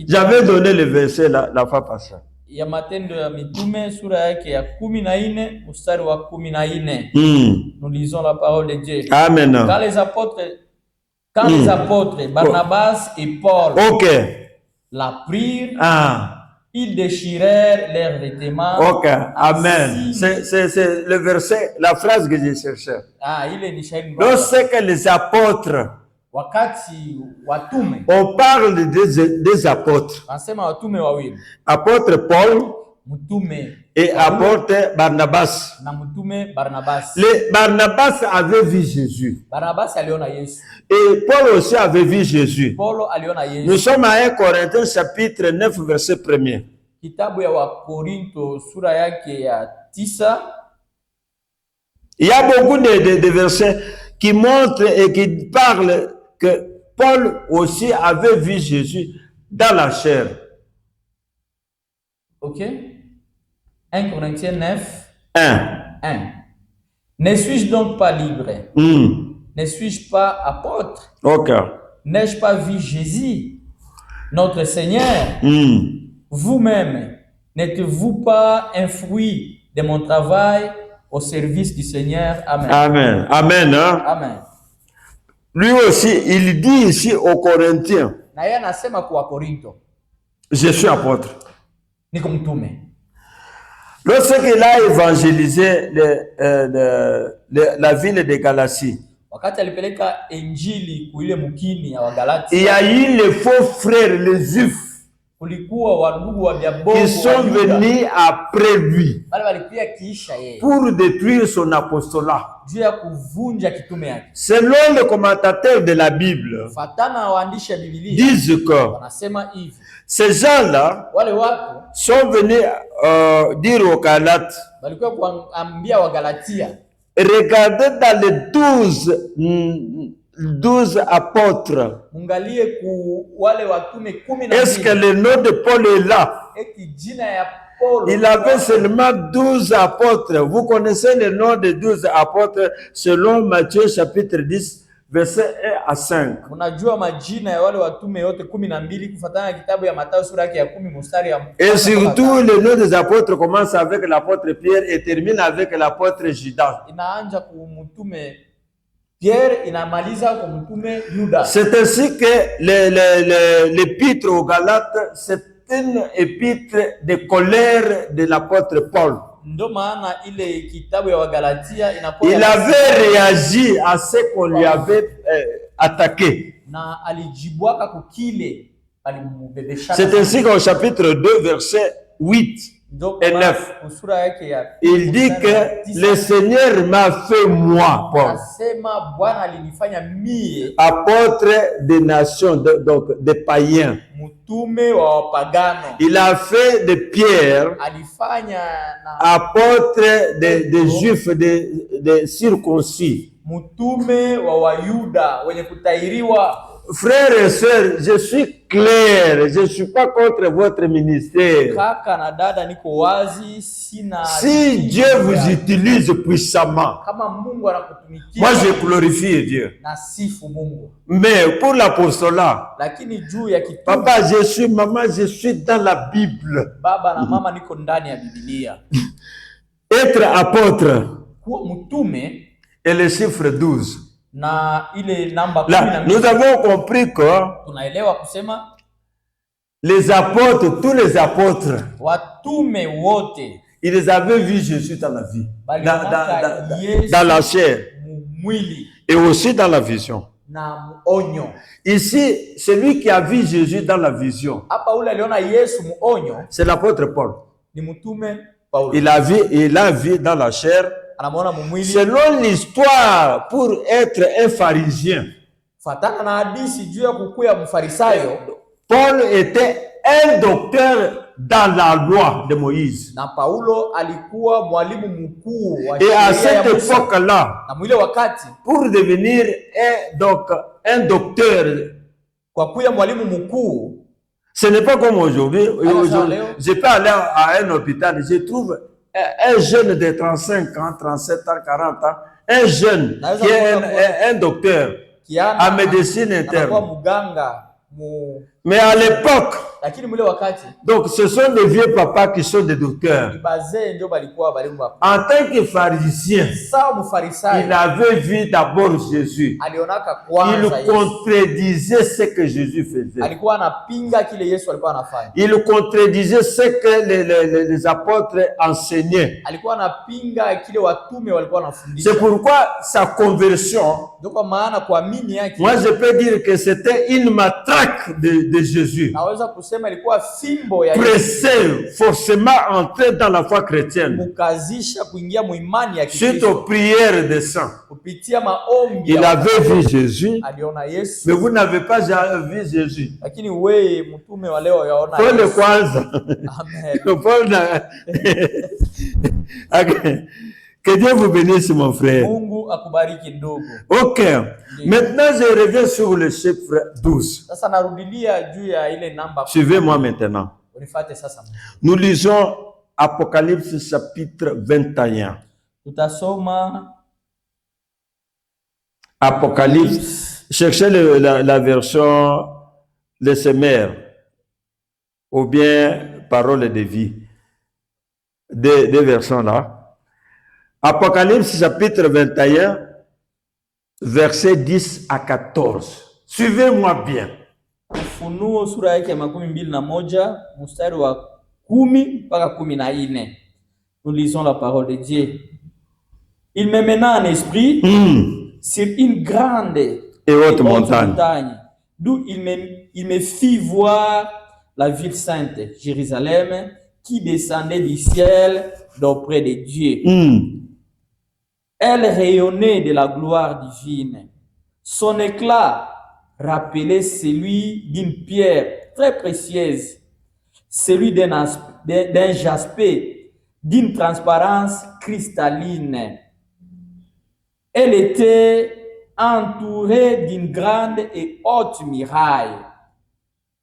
J'avais donné le verset la fois passée. Nous
lisons la parole de Dieu.
Amen.
Quand les apôtres Barnabas et Paul la prirent, ils déchirèrent leurs vêtements.
Ok, amen. C'est le verset, la phrase que j'ai cherchée. Lorsque les apôtres, on parle des apôtres. Apôtre Paul et apôtre Barnabas. Le Barnabas avait vu Jésus. Et Paul aussi avait vu Jésus. Nous sommes à 1 Corinthiens chapitre 9 verset 1er. Il y a beaucoup de versets qui montrent et qui parlent que Paul aussi avait vu Jésus dans la chair.
Ok. 1 Corinthiens 9. 1. Ne suis-je donc pas libre? Ne suis-je pas apôtre? N'ai-je pas vu Jésus, notre Seigneur? Vous-même, n'êtes-vous pas un fruit de mon travail au service du Seigneur? Amen.
Amen. Amen. Hein?
Amen.
Lui aussi, il dit ici aux Corinthiens, je suis apôtre. Lorsqu'il a évangélisé la ville de Galatie, il y a eu les faux frères, les juifs,
kulikuwa wandugu wa Biabongo
qui sont venus après lui
wale walikuwa kiisha yeye
pour détruire son apostolat.
juu ya kuvunja kitume yake.
Selon les commentateurs de la Bible,
Fatana na waandishi wa Biblia
disent que
wanasema hivi,
ces gens-là
wale watu
sont venus dire aux Galates,
walikuwa kuambia wa Galatia,
regardez dans les 12 apôtres,
mungalie ku wale watume 12.
est-ce que le nom de Paul est là?
Eti jina ya Paulo,
Il avait seulement 12 apôtres. Vous connaissez le nom des 12 apôtres selon Matthieu chapitre 10, verset 1 à 5.
unajua majina ya wale watume yote 12 kufuatana na kitabu ya Mathayo sura yake ya 10 mstari ya
Et surtout, le nom des apôtres commence avec l'apôtre Pierre et termine avec l'apôtre Judas.
inaanza kumtume Pierre inamaliza kwa mtume Yuda.
C'est ainsi que l'épître aux Galates, c'est une épître de colère de l'apôtre Paul.
Ndio maana ile kitabu ya Wagalatia inakuwa
Il avait réagi à ce qu'on lui avait attaqué.
na alijibwaka kukile alimbebesha.
C'est ainsi qu'au chapitre 2, verset 8 et 9, il dit que le Seigneur m'a fait moi, Paul, apôtre des nations, donc des païens. Il a fait de Pierre apôtre des Juifs, des circoncis. Frères et sœurs, je suis clair, je ne suis pas contre votre ministère. Si Dieu vous utilise puissamment, moi je glorifie Dieu. Mais pour l'apostolat, papa, je suis, maman, je suis dans la Bible. Être apôtre et le chiffre 12. Là, nous avons compris que les apôtres, tous les apôtres, ils avaient vu Jésus dans la vie, dans la chair et aussi dans la vision. Ici, celui qui a vu Jésus dans la vision, c'est l'apôtre Paul. Il a vu dans la chair. Selon l'histoire, pour être un pharisien, Paul était un docteur dans la loi de Moïse. Et à cette époque-là, pour devenir un docteur, ce n'est pas comme aujourd'hui. Je peux aller à un hôpital, je trouve un jeune de 35 ans, 37 ans, 40 ans, un jeune qui est un docteur en médecine interne. Mais à l'époque, donc ce sont des vieux papas qui sont des docteurs. En tant que pharisien, il avait vu d'abord Jésus. Il contredisait ce que Jésus faisait. Il contredisait ce que les apôtres enseignaient. C'est pourquoi sa conversion, moi je peux dire que c'était une matraque de Jésus. Pressé, forcément entrer dans la foi chrétienne. Suite aux prières des saints. Il avait vu Jésus, mais vous n'avez pas vu Jésus. Paul le Kwanza. Que Dieu vous bénisse, mon frère. Ok. Maintenant, je reviens sur le chiffre 12. Suivez-moi maintenant. Nous lisons Apocalypse chapitre 21. Apocalypse. Cherchez la version Le Semeur ou bien Parole de vie. Des versions là. Apocalypse chapitre 21, versets 10 à 14. Suivez-moi bien.
Ufunuo sura yake ya 21 mstari wa 10 mpaka 14. Nous lisons la parole de Dieu. Il me mena en esprit sur une grande et haute montagne, d'où il me fit voir la ville sainte Jérusalem, qui descendait du ciel d'auprès de Dieu. Elle rayonnait de la gloire divine. Son éclat rappelait celui d'une pierre très précieuse, celui d'un jaspe, d'une transparence cristalline. Elle était entourée d'une grande et haute muraille,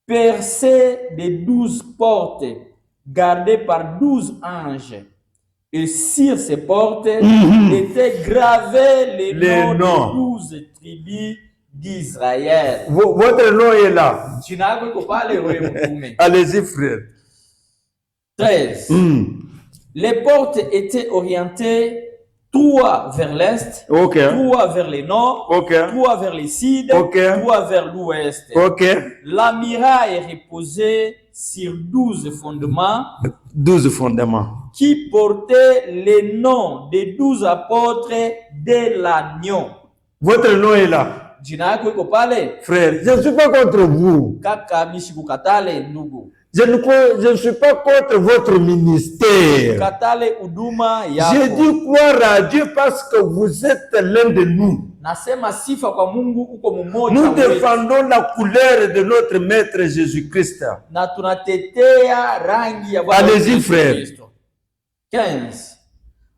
percée de 12 portes, gardées par 12 anges. Et sur ces portes étaient gravés les noms des 12 tribus d'Israël.
Votre nom est là. Allez-y, frère.
13. Les portes étaient orientées 3 vers l'est, 3 vers le nord, 3 vers le sud, 3 vers l'ouest. La muraille reposait sur 12 fondements.
12 fondements.
Qui portaient les noms des 12 apôtres de l'agneau.
Votre nom est là. Frère, je ne suis pas contre vous. Je ne suis pas contre votre ministère. J'ai dit gloire à Dieu parce que vous êtes l'un de nous. Nous défendons la couleur de notre Maître Jésus-Christ. Allez-y, frère.
15.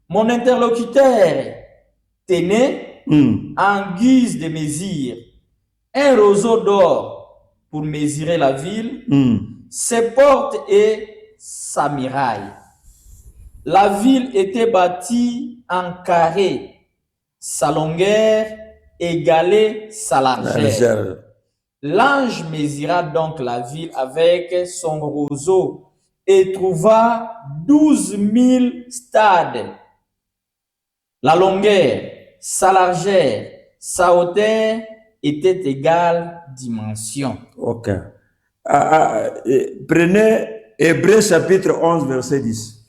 Mon interlocuteur tenait en guise de mesure un roseau d'or pour mesurer la ville, ses portes et sa muraille. La ville était bâtie en carré, sa longueur égalait sa largeur. L'ange mesura donc la ville avec son roseau et trouva 12 000 stades. La longueur, sa largeur, sa hauteur étaient égales dimensions.
Ok. Prenez Hébreux chapitre 11, verset 10.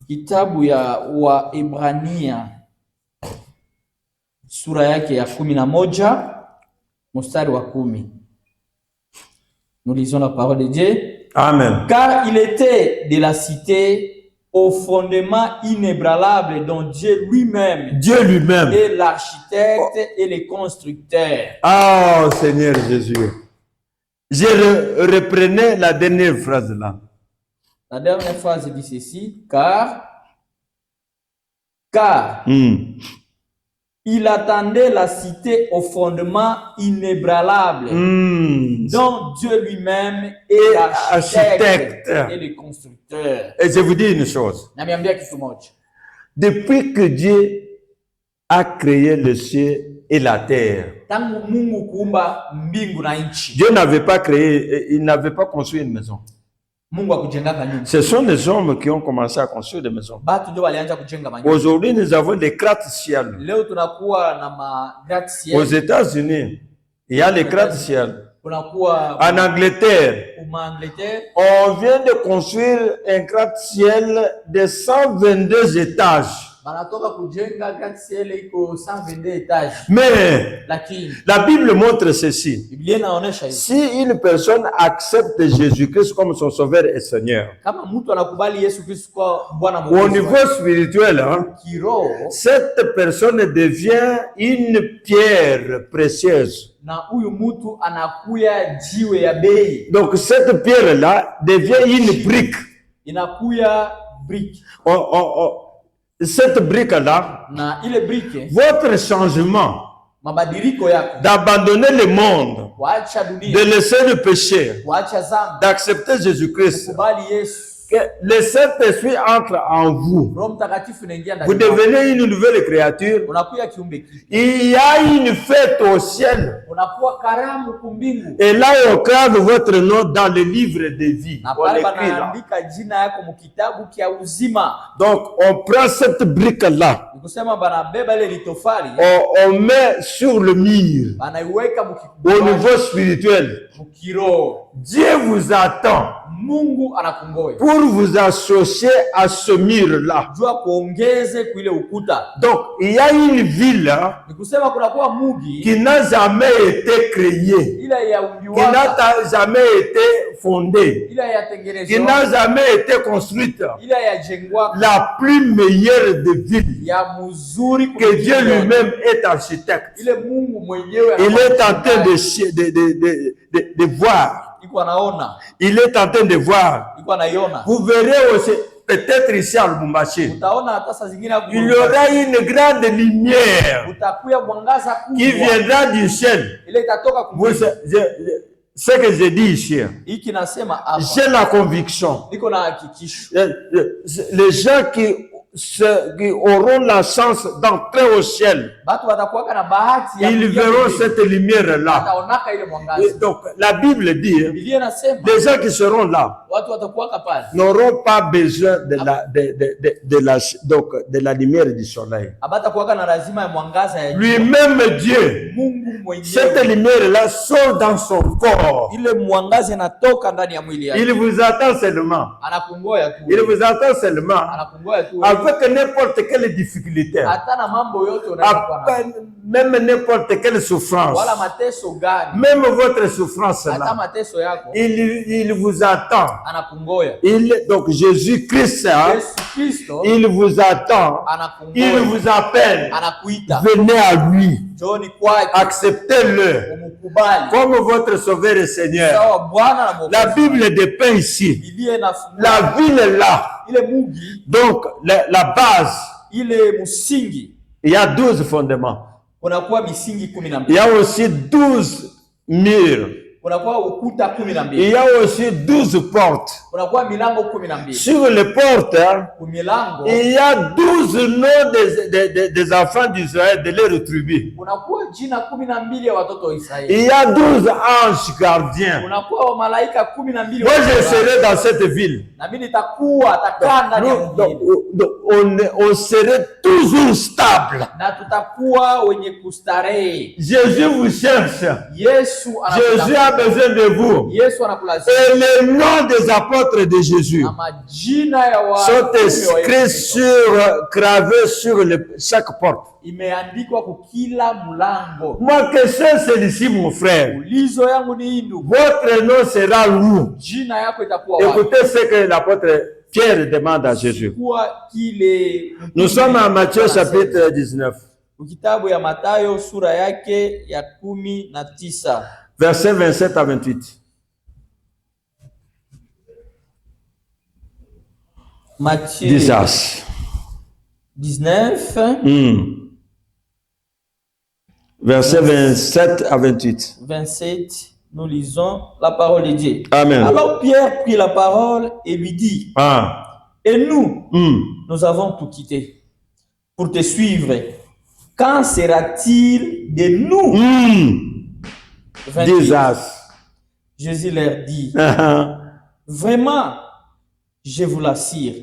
Kitabu ya Waebrania sura yake ya 11 mstari wa 10. Nous lisons la parole de Dieu.
Amen.
Car il était de la cité au fondement inébranlable dont Dieu lui-même est l'architecte et le constructeur.
Oh Seigneur Jésus. Je reprenais la dernière phrase là.
La dernière phrase dit ceci, car il attendait la cité au fondement inébranlable, dont Dieu lui-même est l'architecte et le constructeur.
Et je vous dis une chose. Depuis que Dieu a créé le ciel et la terre, Dieu n'avait pas créé, il n'avait pas construit une maison. Ce sont les hommes qui ont commencé à construire des maisons. Aujourd'hui, nous avons des gratte-ciel. Aux États-Unis, il y a les gratte-ciel. En Angleterre, on vient de construire un gratte-ciel de 122 étages. Mais la Bible montre ceci. Si une personne accepte Jésus-Christ comme son sauveur et Seigneur, au niveau spirituel, cette personne devient une pierre précieuse. Donc cette pierre-là devient une brique. Cette brique-là, votre changement d'abandonner le monde, de laisser le péché, d'accepter Jésus-Christ, que le Saint-Esprit entre en vous, vous devenez une nouvelle créature. Il y a une fête au ciel. Et là, on grave votre nom dans le livre de vie. Donc, on prend cette brique-là, on met sur le mur, au niveau spirituel. Dieu vous attend.
Mungu anakungoya
pour vous associer à ce mur-là.
jua kuongeze kuile ukuta.
Donc, il y a une ville
Ni kusema kuna kuwa mugi
qui n'a jamais été créée,
ile ya
qui
umbiwaka
n'a jamais été fondée,
ile ya
qui
tengenezwa
n'a jamais été construite.
ile ya jengwaka
La plus meilleure des villes,
ya mzuri
que Dieu lui-même est architecte.
ile Mungu mwenyewe
Il est en train de voir.
iko anaona,
Il est en train de voir.
iko anaiona.
Vous verrez aussi, peut-être ici à Lubumbashi,
Utaona hata saa zingine
il y aura une grande lumière
utakuya mwangaza
qui
kubwa
viendra du ciel.
ile itatoka
Vous,
kumbingu.
ce que je dis ici,
Hiki nasema hapa
j'ai la conviction.
niko na hakikisho
Les gens qui auront la chance d'entrer au ciel,
batu watakuwaka na bahati ya
ils
kuingia
verront
mbinguni.
cette lumière-là.
Wataonaka ile
Et
mwangaza.
donc, la Bible dit,
Biblia inasema
les gens qui seront là
watu watakuwaka pale
n'auront pas besoin de la lumière du soleil.
abatakuwaka na lazima ya mwangaza ya jua.
Lui-même Dieu,
Mungu
cette
mwenyewe
lumière-là sort dans son corps.
ile mwangaza inatoka ndani ya mwili yake.
Il vous attend seulement.
Anakungoya tu.
Il vous attend seulement
Anakungoya tu.
avec n'importe quelle difficulté,
Hata na mambo yote unaweza kuwa nayo.
même n'importe quelle souffrance,
Wala mateso gani?
même votre souffrance
Hata
là,
mateso yako
il vous attend.
anakungoya.
Donc Jésus-Christ, hein,
Yesu Kristo
il vous attend, il
anakungoya.
vous appelle,
Anakuita.
venez à lui,
Njoni kwake.
acceptez-le
Umukubali.
comme votre Sauveur et Seigneur.
Sawa Bwana na Mwokozi.
La Bible dépeint ici
Biblia inafungua
la ville là,
ile mugi,
donc la base,
ile msingi
il y a 12 fondements,
kunakuwa misingi
il
12.
y a aussi 12 murs,
Kunakuwa ukuta
il
12.
y a aussi 12 portes.
Kunakuwa milango 12.
Sur les portes, hein,
Kumilango
il y a 12 noms des enfants d'Israël, de leur tribu.
kunakuwa jina 12 ya watoto wa
Il
Israeli.
y a 12 anges gardiens.
Kunakuwa wa malaika 12
Moi, je serai dans cette ville.
na mimi nitakuwa atakaa ndani ya mji
On serait toujours stable.
na tutakuwa wenye kustarehe.
Jésus vous cherche.
Yesu
Jésus a besoin de vous.
Yesu anakulazima.
Et les noms des apôtres de Jésus
Na majina ya
sont inscrits gravés sur chaque porte.
imeandikwa kwa kila mlango.
Ma question c'est ici, mon frère.
Ulizo yangu ni hii ndugu.
Votre nom sera où?
Jina yako itakuwa wapi?
Écoutez ce que l'apôtre Pierre demande à Jésus.
Kuwa kile
Nous sommes à Matthieu chapitre 19,
kitabu ya Mathayo sura yake ya 19
versets 27 à 28.
Matthieu 19
Versets 27 à 28.
27, nous lisons la parole de Dieu.
Amen.
Alors Pierre prit la parole et lui dit, et nous, nous avons tout quitté pour te suivre. Quand sera-t-il de nous? 28. Jésus leur dit, vraiment, je vous l'assure,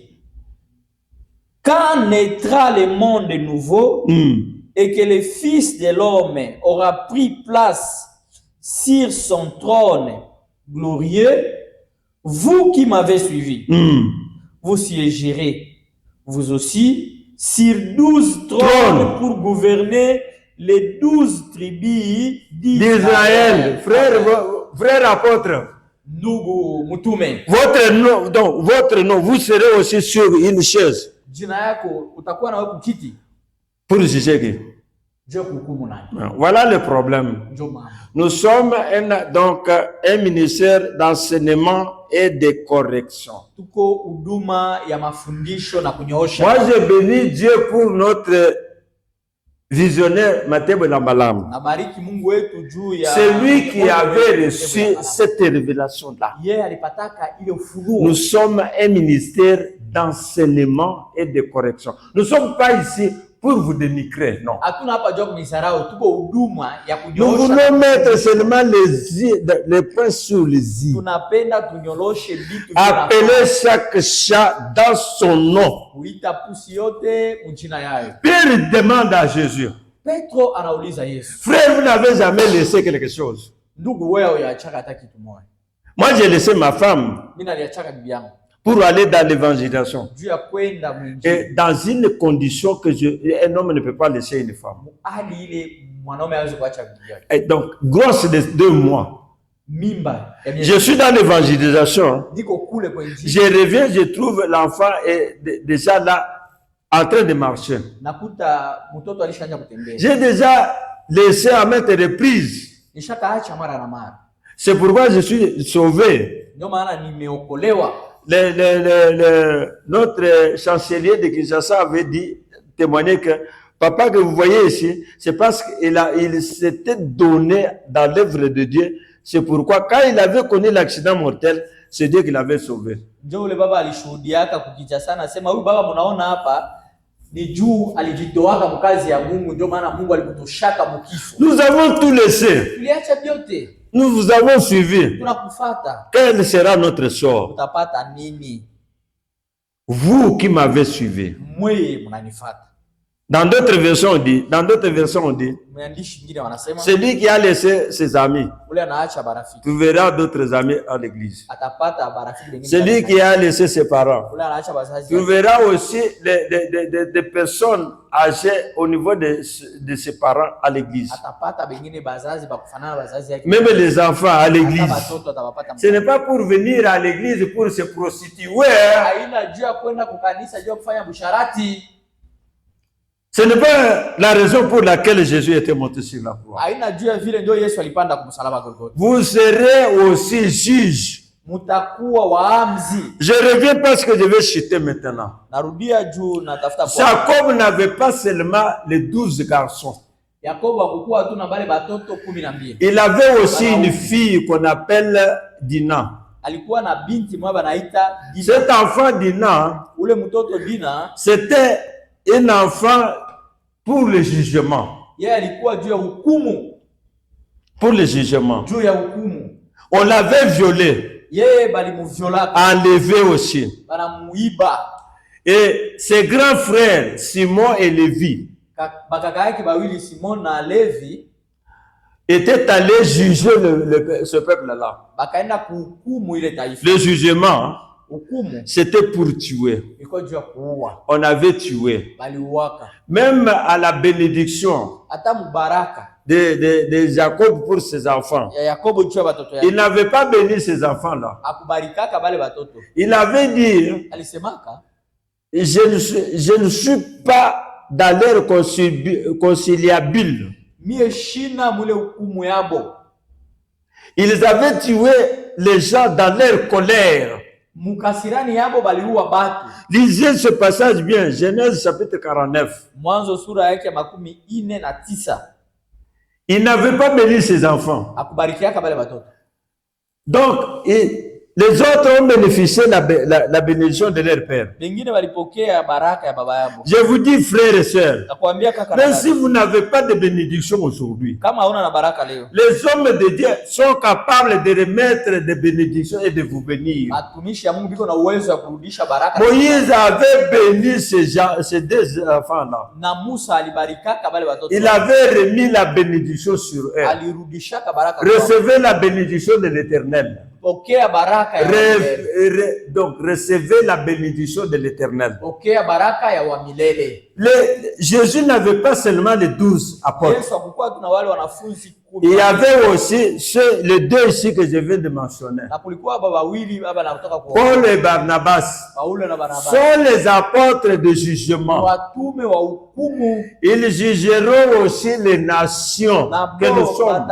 quand naîtra le monde nouveau et que le Fils de l'homme aura pris place sur son trône glorieux, vous qui m'avez suivi, vous siégerez, vous aussi, sur 12 trônes pour gouverner les 12 tribus
d'Israël. Frère apôtre, votre nom, donc, votre nom, vous serez aussi sur une chaise. Pour juger qui? Voilà le problème. Nous sommes donc un ministère d'enseignement et de correction. Moi, je bénis Dieu pour notre visionnaire Matebo Lambalam. C'est lui qui avait reçu cette révélation-là. Nous sommes un ministère d'enseignement et de correction. Nous ne sommes pas ici pour vous dénigrer, non. Nous voulons mettre seulement les points sur les i. Appeler chaque chat dans son nom. Pierre demande à Jésus, frère, vous n'avez jamais laissé quelque chose. Moi, j'ai laissé ma femme.
Mimi naliachaka bibi yangu
pour aller dans l'évangélisation.
juu ya kwenda mwinjili.
Et dans une condition que un homme ne peut pas laisser une femme.
Hali ile mwanaume hawezi kuacha bibi yake.
Et donc, grosse de 2 mois.
Mimba.
Je suis dans l'évangélisation.
Niko kule kwa injili.
Je reviens, je trouve l'enfant est déjà là, en train de marcher.
Nakuta mtoto alishaanza kutembea.
J'ai déjà laissé à maintes reprises.
Nishakaacha mara na mara.
C'est pourquoi je suis sauvé.
Ndio maana nimeokolewa.
Notre chancelier de Kinshasa avait dit, témoigné que papa que vous voyez ici, c'est parce qu'il s'était donné dans l'œuvre de Dieu. C'est pourquoi quand il avait connu l'accident mortel, c'est Dieu qui l'avait sauvé.
Ndio ule baba alishuhudiaka kukicha nasema huyu baba mnaona hapa ni juu alijitoaka mkazi ya Mungu, ndio maana Mungu alikutoshaka mkifo.
Nous avons tout laissé.
Tuliacha vyote.
Nous vous avons suivi.
Tunakufuata.
Quel sera notre sort?
Utapata nini?
Vous qui m'avez suivi.
Mwe mnanifuata.
Dans d'autres versions on dit, celui qui a laissé ses amis, tu verras d'autres amis à l'église. Celui qui a laissé ses parents, tu verras aussi des personnes âgées au niveau de ses parents à l'église. Même les enfants à l'église. Ce n'est pas pour venir à l'église pour se prostituer. Ce n'est pas la raison pour laquelle Jésus était monté sur la croix. Vous serez aussi juge. Je reviens parce que je vais chuter maintenant. Jacob n'avait pas seulement les 12 garçons. Il avait aussi une fille qu'on appelle Dina. Cet enfant Dina, c'était un enfant pour le jugement. Pour le jugement. On l'avait violé. Enlevé aussi. Et ses grands frères, Simon et Lévi, étaient allés juger ce peuple-là. Le jugement, c'était pour tuer. On avait tué. Même à la bénédiction de Jacob pour ses enfants, il n'avait pas béni ses enfants-là. Il avait dit, je ne suis pas dans l'air conciliable. Ils avaient tué les gens dans leur colère. Lisez ce passage bien, Genèse chapitre 49. Il n'avait pas béni ses enfants. Donc, les autres ont bénéficié de la bénédiction de leur père. Je vous dis, frères et sœurs, même si vous n'avez pas de bénédiction aujourd'hui, les hommes de Dieu sont capables de remettre des bénédictions et de vous bénir. Moïse avait béni ces 2 enfants-là. Il avait remis la bénédiction sur eux. Recevez la bénédiction de l'Éternel. Donc, recevez la bénédiction de l'Éternel. Jésus n'avait pas seulement les 12 apôtres. Il y avait aussi les 2 ici que je viens de mentionner. Paul et Barnabas sont les apôtres de jugement. Ils jugeront aussi les nations que nous sommes.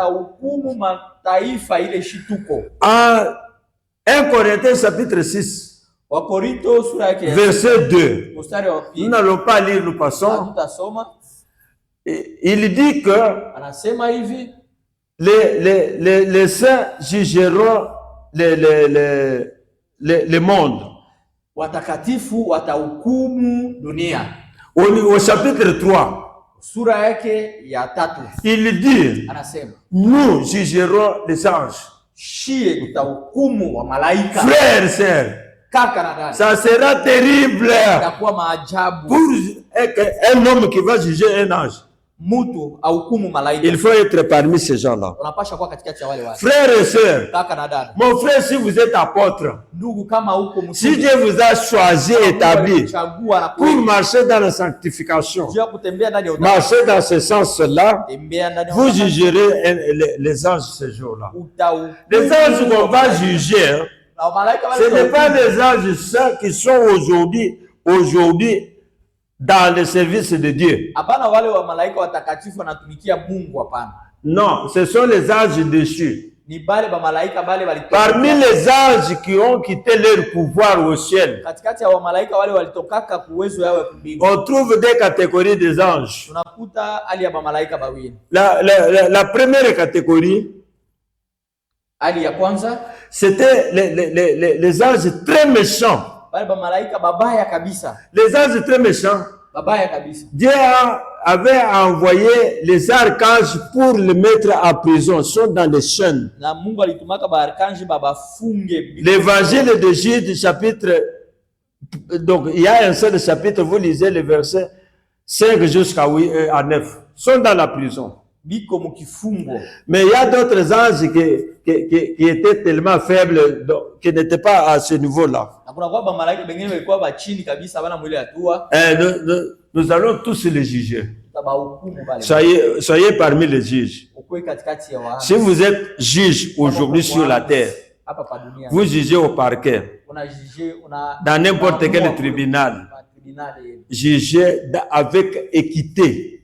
En 1 Corinthiens chapitre 6, verset 2. Nous n'allons pas lire, nous passons. Il dit que les saints jugeront le monde. Au chapitre 3. Il dit, nous jugerons les anges. Frères et sœurs, ça sera terrible pour un homme qui va juger un ange.
Mutu ahukumu malaika.
Il faut être parmi ces gens-là.
Unapasha kuwa katikati ya wale watu.
Frères et sœurs,
Kaka na dada.
mon frère, si vous êtes apôtre,
Ndugu kama huko mtume.
si Dieu vous a choisi et établi
Chagua na
pour marcher dans la sanctification,
Jia kutembea ndani ya utakaso.
marcher dans ce sens-là,
Tembea ndani ya
vous
utakaso.
jugerez les anges ce jour-là.
Utahukumu.
Les anges qu'on va juger, hein,
Na malaika wale
ce n'est pas les anges saints qui sont aujourd'hui dans le service de Dieu.
Hapana, wale wa malaika watakatifu wanatumikia Mungu, hapana.
Non, ce sont les anges déchus.
Ni bale ba malaika bale walitoka.
Parmi les anges qui ont quitté leur pouvoir au ciel,
Katikati ya wa malaika wale walitokaka kuwezo yao ya mbingu.
on trouve des catégories des anges.
Tunakuta hali ya ba malaika bawili.
La première catégorie,
Hali ya kwanza,
c'était les anges très méchants.
bale ba malaika babaya kabisa.
Les anges très méchants.
Babaya kabisa.
Dieu avait envoyé les archanges pour les mettre en prison. Ils sont dans les chaînes.
Na Mungu alitumaka ba arkanji babafunge.
L'évangile de Jude, chapitre. Donc, il y a un seul chapitre, vous lisez les versets 5 jusqu'à 9. Ils sont dans la prison.
Biko mukifungo.
Mais il y a d'autres anges qui étaient tellement faibles, donc, qui n'étaient pas à ce niveau-là. Nous allons tous les juger. Soyez parmi les juges. Si vous êtes juge aujourd'hui sur la terre, vous jugez au parquet, dans n'importe quel tribunal, jugez avec équité.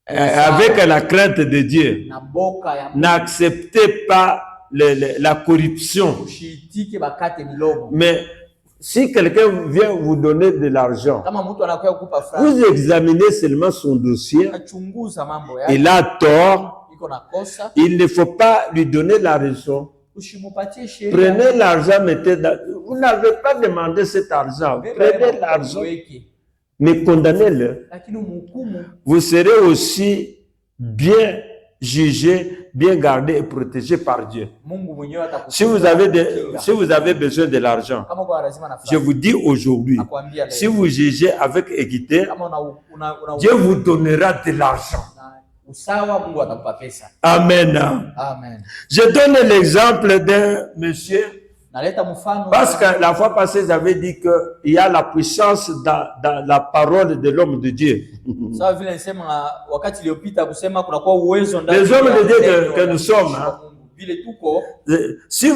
Avec la crainte de Dieu. N'acceptez pas la corruption. Mais si quelqu'un vient vous donner de l'argent, vous examinez seulement son dossier. Il a tort. Il ne faut pas lui donner la raison. Prenez l'argent, mettez dans... Vous n'avez pas demandé cet argent. Prenez l'argent, mais condamnez-le. Vous serez aussi bien jugé, bien gardé et protégé par Dieu. Si vous avez besoin de l'argent, je vous dis aujourd'hui, si vous jugez avec équité, Dieu vous donnera de l'argent. Amen.
Amen.
Je donne l'exemple d'un monsieur, parce que la fois passée, j'avais dit qu'il y a la puissance dans la parole de l'homme de Dieu. Les hommes de Dieu que nous sommes, hein, si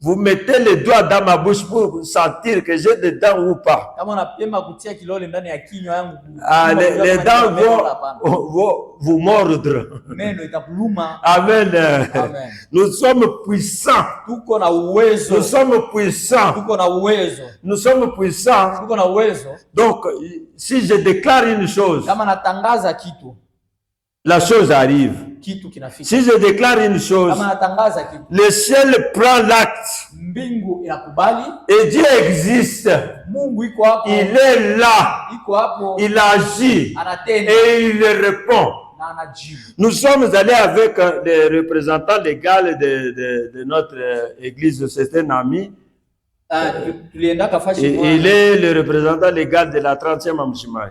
vous mettez les doigts dans ma bouche pour sentir que j'ai des dents ou pas, les dents vont vous mordre. Amen. Nous sommes puissants. Nous sommes puissants. Nous sommes puissants. Donc, si je déclare une chose, la chose arrive. Si je déclare une chose, le ciel prend l'acte. Et Dieu existe. Il est là. Il agit. Et il répond. Nous sommes allés avec les représentants légaux de notre église, c'est un ami. Il est le représentant légal de la 30e Mbujimayi.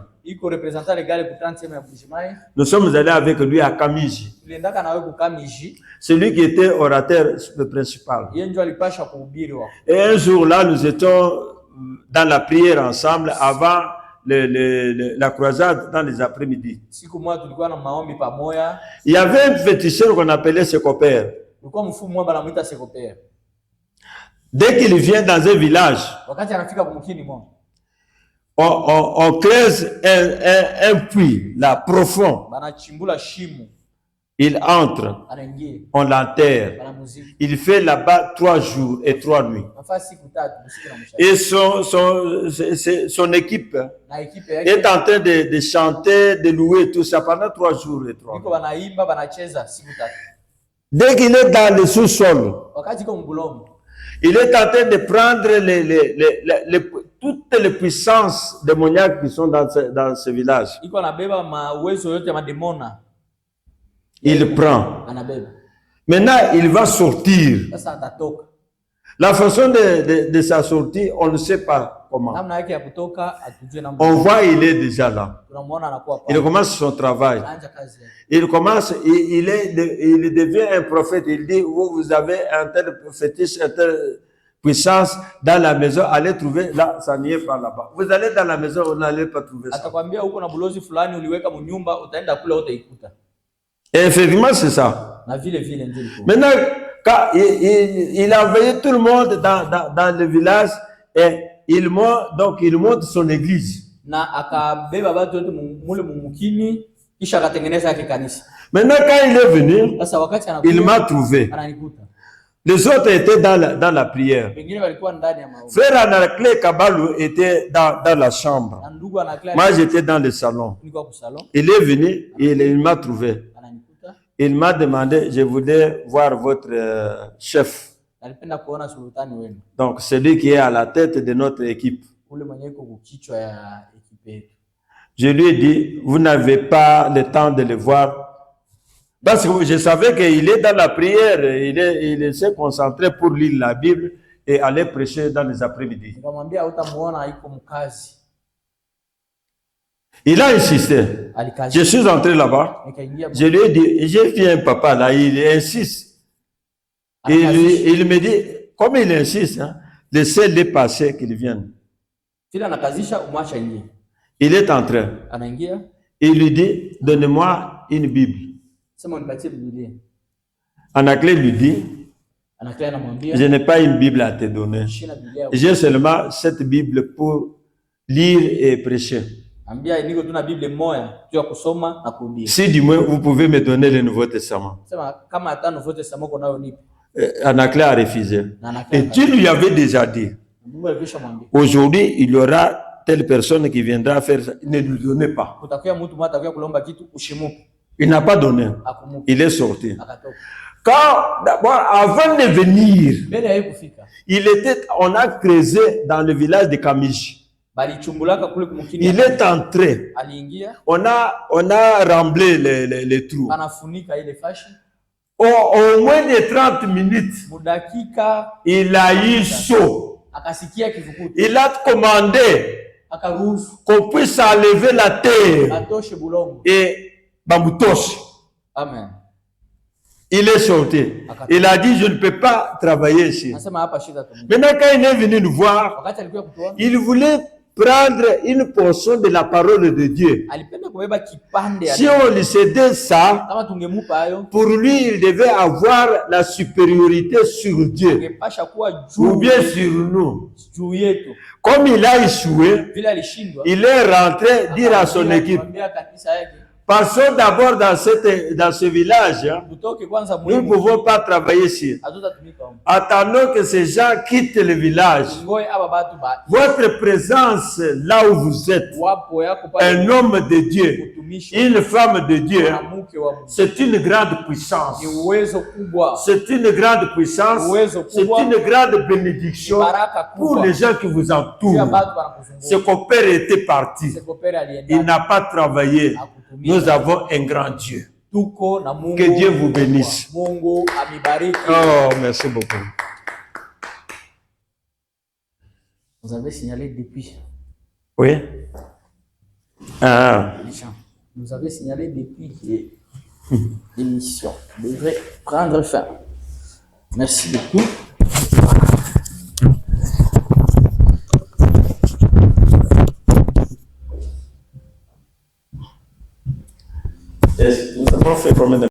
Nous sommes allés avec lui à Kamiji. C'est lui qui était orateur principal. Et un jour là, nous étions dans la prière ensemble avant la croisade dans les après-midi. Il y avait un féticheur qu'on appelait Sekopère. Dès qu'il vient dans un village, on creuse un puits là profond. Il entre, on l'enterre. Il fait là-bas 3 jours et 3 nuits. Et son équipe est en train de chanter, de louer tout ça pendant 3 jours et 3 nuits. Dès qu'il est dans le sous-sol, il est en train de prendre toutes les puissances démoniaques qui sont dans ce village. Il prend. Maintenant, il va sortir. La façon de sa sortie, on ne sait pas comment.
namna yake ya kutoka atujue namna.
On voit il est déjà là.
Tunamwona anakuwa
Il
pale.
commence son travail.
Anaanza kazi yake.
Il commence, il devient un prophète. Il dit, vous avez un tel prophétisme, une telle puissance dans la maison, allez trouver, là, ça n'y est pas là-bas. Vous allez dans la maison, vous n'allez pas trouver ça.
Atakwambia huko na bulozi fulani uliweka mnyumba, utaenda kule utaikuta.
Et effectivement, c'est ça.
Na vile vile ndio liko.
Maintenant, quand il a envoyé tout le monde dans le village et il monte son église.
Na akabeba watu wote mule mumukini kisha akatengeneza yake kanisa.
Maintenant, quand il est venu,
Sasa wakati anakuja
il m'a trouvé.
ananikuta.
Les autres étaient dans la prière.
Wengine walikuwa ndani ya maombi.
Frère Anaclé Kabalou était dans la chambre.
Na ndugu Anaclé
Moi, j'étais dans le salon.
nilikuwa kwa salon
Il est venu et il m'a trouvé.
ananikuta.
Il m'a demandé, je voulais voir votre chef.
Alipenda kuona sultani wenu.
Donc, celui qui est à la tête de notre équipe.
Ule mwenye yuko kukichwa ya ekipe yetu.
Je lui ai dit, vous n'avez pas le temps de le voir. Parce que je savais qu'il est dans la prière, il s'est concentré pour lire la Bible et aller prêcher dans les après-midi.
Nikamwambia utamuona yuko mkazi.
Il a insisté.
Alikazi.
Je suis entré là-bas.
Nikaingia.
Je lui ai dit, j'ai vu un papa là, il insiste. Et il me dit, comme il insiste, hein, laissez-les passer qu'ils viennent.
Kila anakazisha umwacha ingie.
Il est entré.
Anaingia.
Il lui dit, donnez-moi une Bible.
Sema unipatie Biblia.
Anaclé lui dit,
Anaclé anamwambia
je n'ai pas une Bible à te donner.
shina Biblia.
J'ai seulement cette Bible pour lire et prêcher.
Ambia niko tuna Biblia moja ya kusoma na kuhubiri.
Si du moins vous pouvez me donner le Nouveau Testament.
Sema kama hata Nouveau Testament uko nayo nipe.
Anaclé a refusé.
Na Anaclé.
Et Dieu lui avait déjà dit,
Mungu alishamwambia.
aujourd'hui il y aura telle personne qui viendra faire ça. Ne lui donnez pas.
Utakuwa mtu mmoja atakuwa kulomba kitu ushimupe.
Il n'a pas donné.
Akumupe.
Il est sorti.
Akatoka.
Quand, d'abord, avant de venir,
Mbele ya kufika.
on a creusé dans le village de Kamiji.
Balichumbulaka kule kumkini.
Il est entré.
Aliingia.
On a remblé les trous.
Anafunika ile fashi.
Au moins de 30 minutes,
Mudakika
il a eu chaud.
akasikia kivukutu.
Il a commandé
Akaruhusu
qu'on puisse enlever la terre
atoshe bulongo.
et Bamoutosh.
Amen.
Il est sorti. Il a dit, je ne peux pas travailler ici.
Nasema hapa shida tu.
Maintenant, quand il est venu nous voir,
Wakati alikuwa kutuona,
il voulait prendre une portion de la parole de Dieu.
alipenda kubeba kipande ya
Si on lui cédait ça,
kama tungemupa hayo,
pour lui, il devait avoir la supériorité sur Dieu
tungepasha kuwa
ou
juu
bien sur nous.
juu yetu.
Comme il a échoué,
Vile alishindwa,
il est rentré dire à son équipe,
akamwambia kanisa yake,
passons d'abord dans ce village. Hein.
tutoke kwanza
Nous ne
muhimu,
pouvons pas travailler ici.
hatutatumika huko.
Attendons que ces gens quittent le village.
Ngoe aba batu ba
Votre présence là où vous êtes,
wapo yako
un
pale,
homme de Dieu,
utumishi
une femme de Dieu,
mwanamke wa Mungu.
c'est une grande puissance.
Ni uwezo kubwa,
C'est une grande puissance. C'est une grande bénédiction
baraka
pour
kubwa.
les gens qui vous
Pia
entourent.
batu wanakuzunguka.
Ce qu'on père était parti.
Sekopere
Il
alienda.
n'a pas travaillé.
Hakutumika.
Nous avons un grand Dieu.
Tuko na Mungu.
Que Dieu vous bénisse.
Mungu amibariki.
Oh, merci beaucoup.
Vous avez signalé depuis.
Oui. Ah.
Vous avez signalé depuis que l'émission devrait prendre fin. Merci beaucoup.
Nous avons fait combien de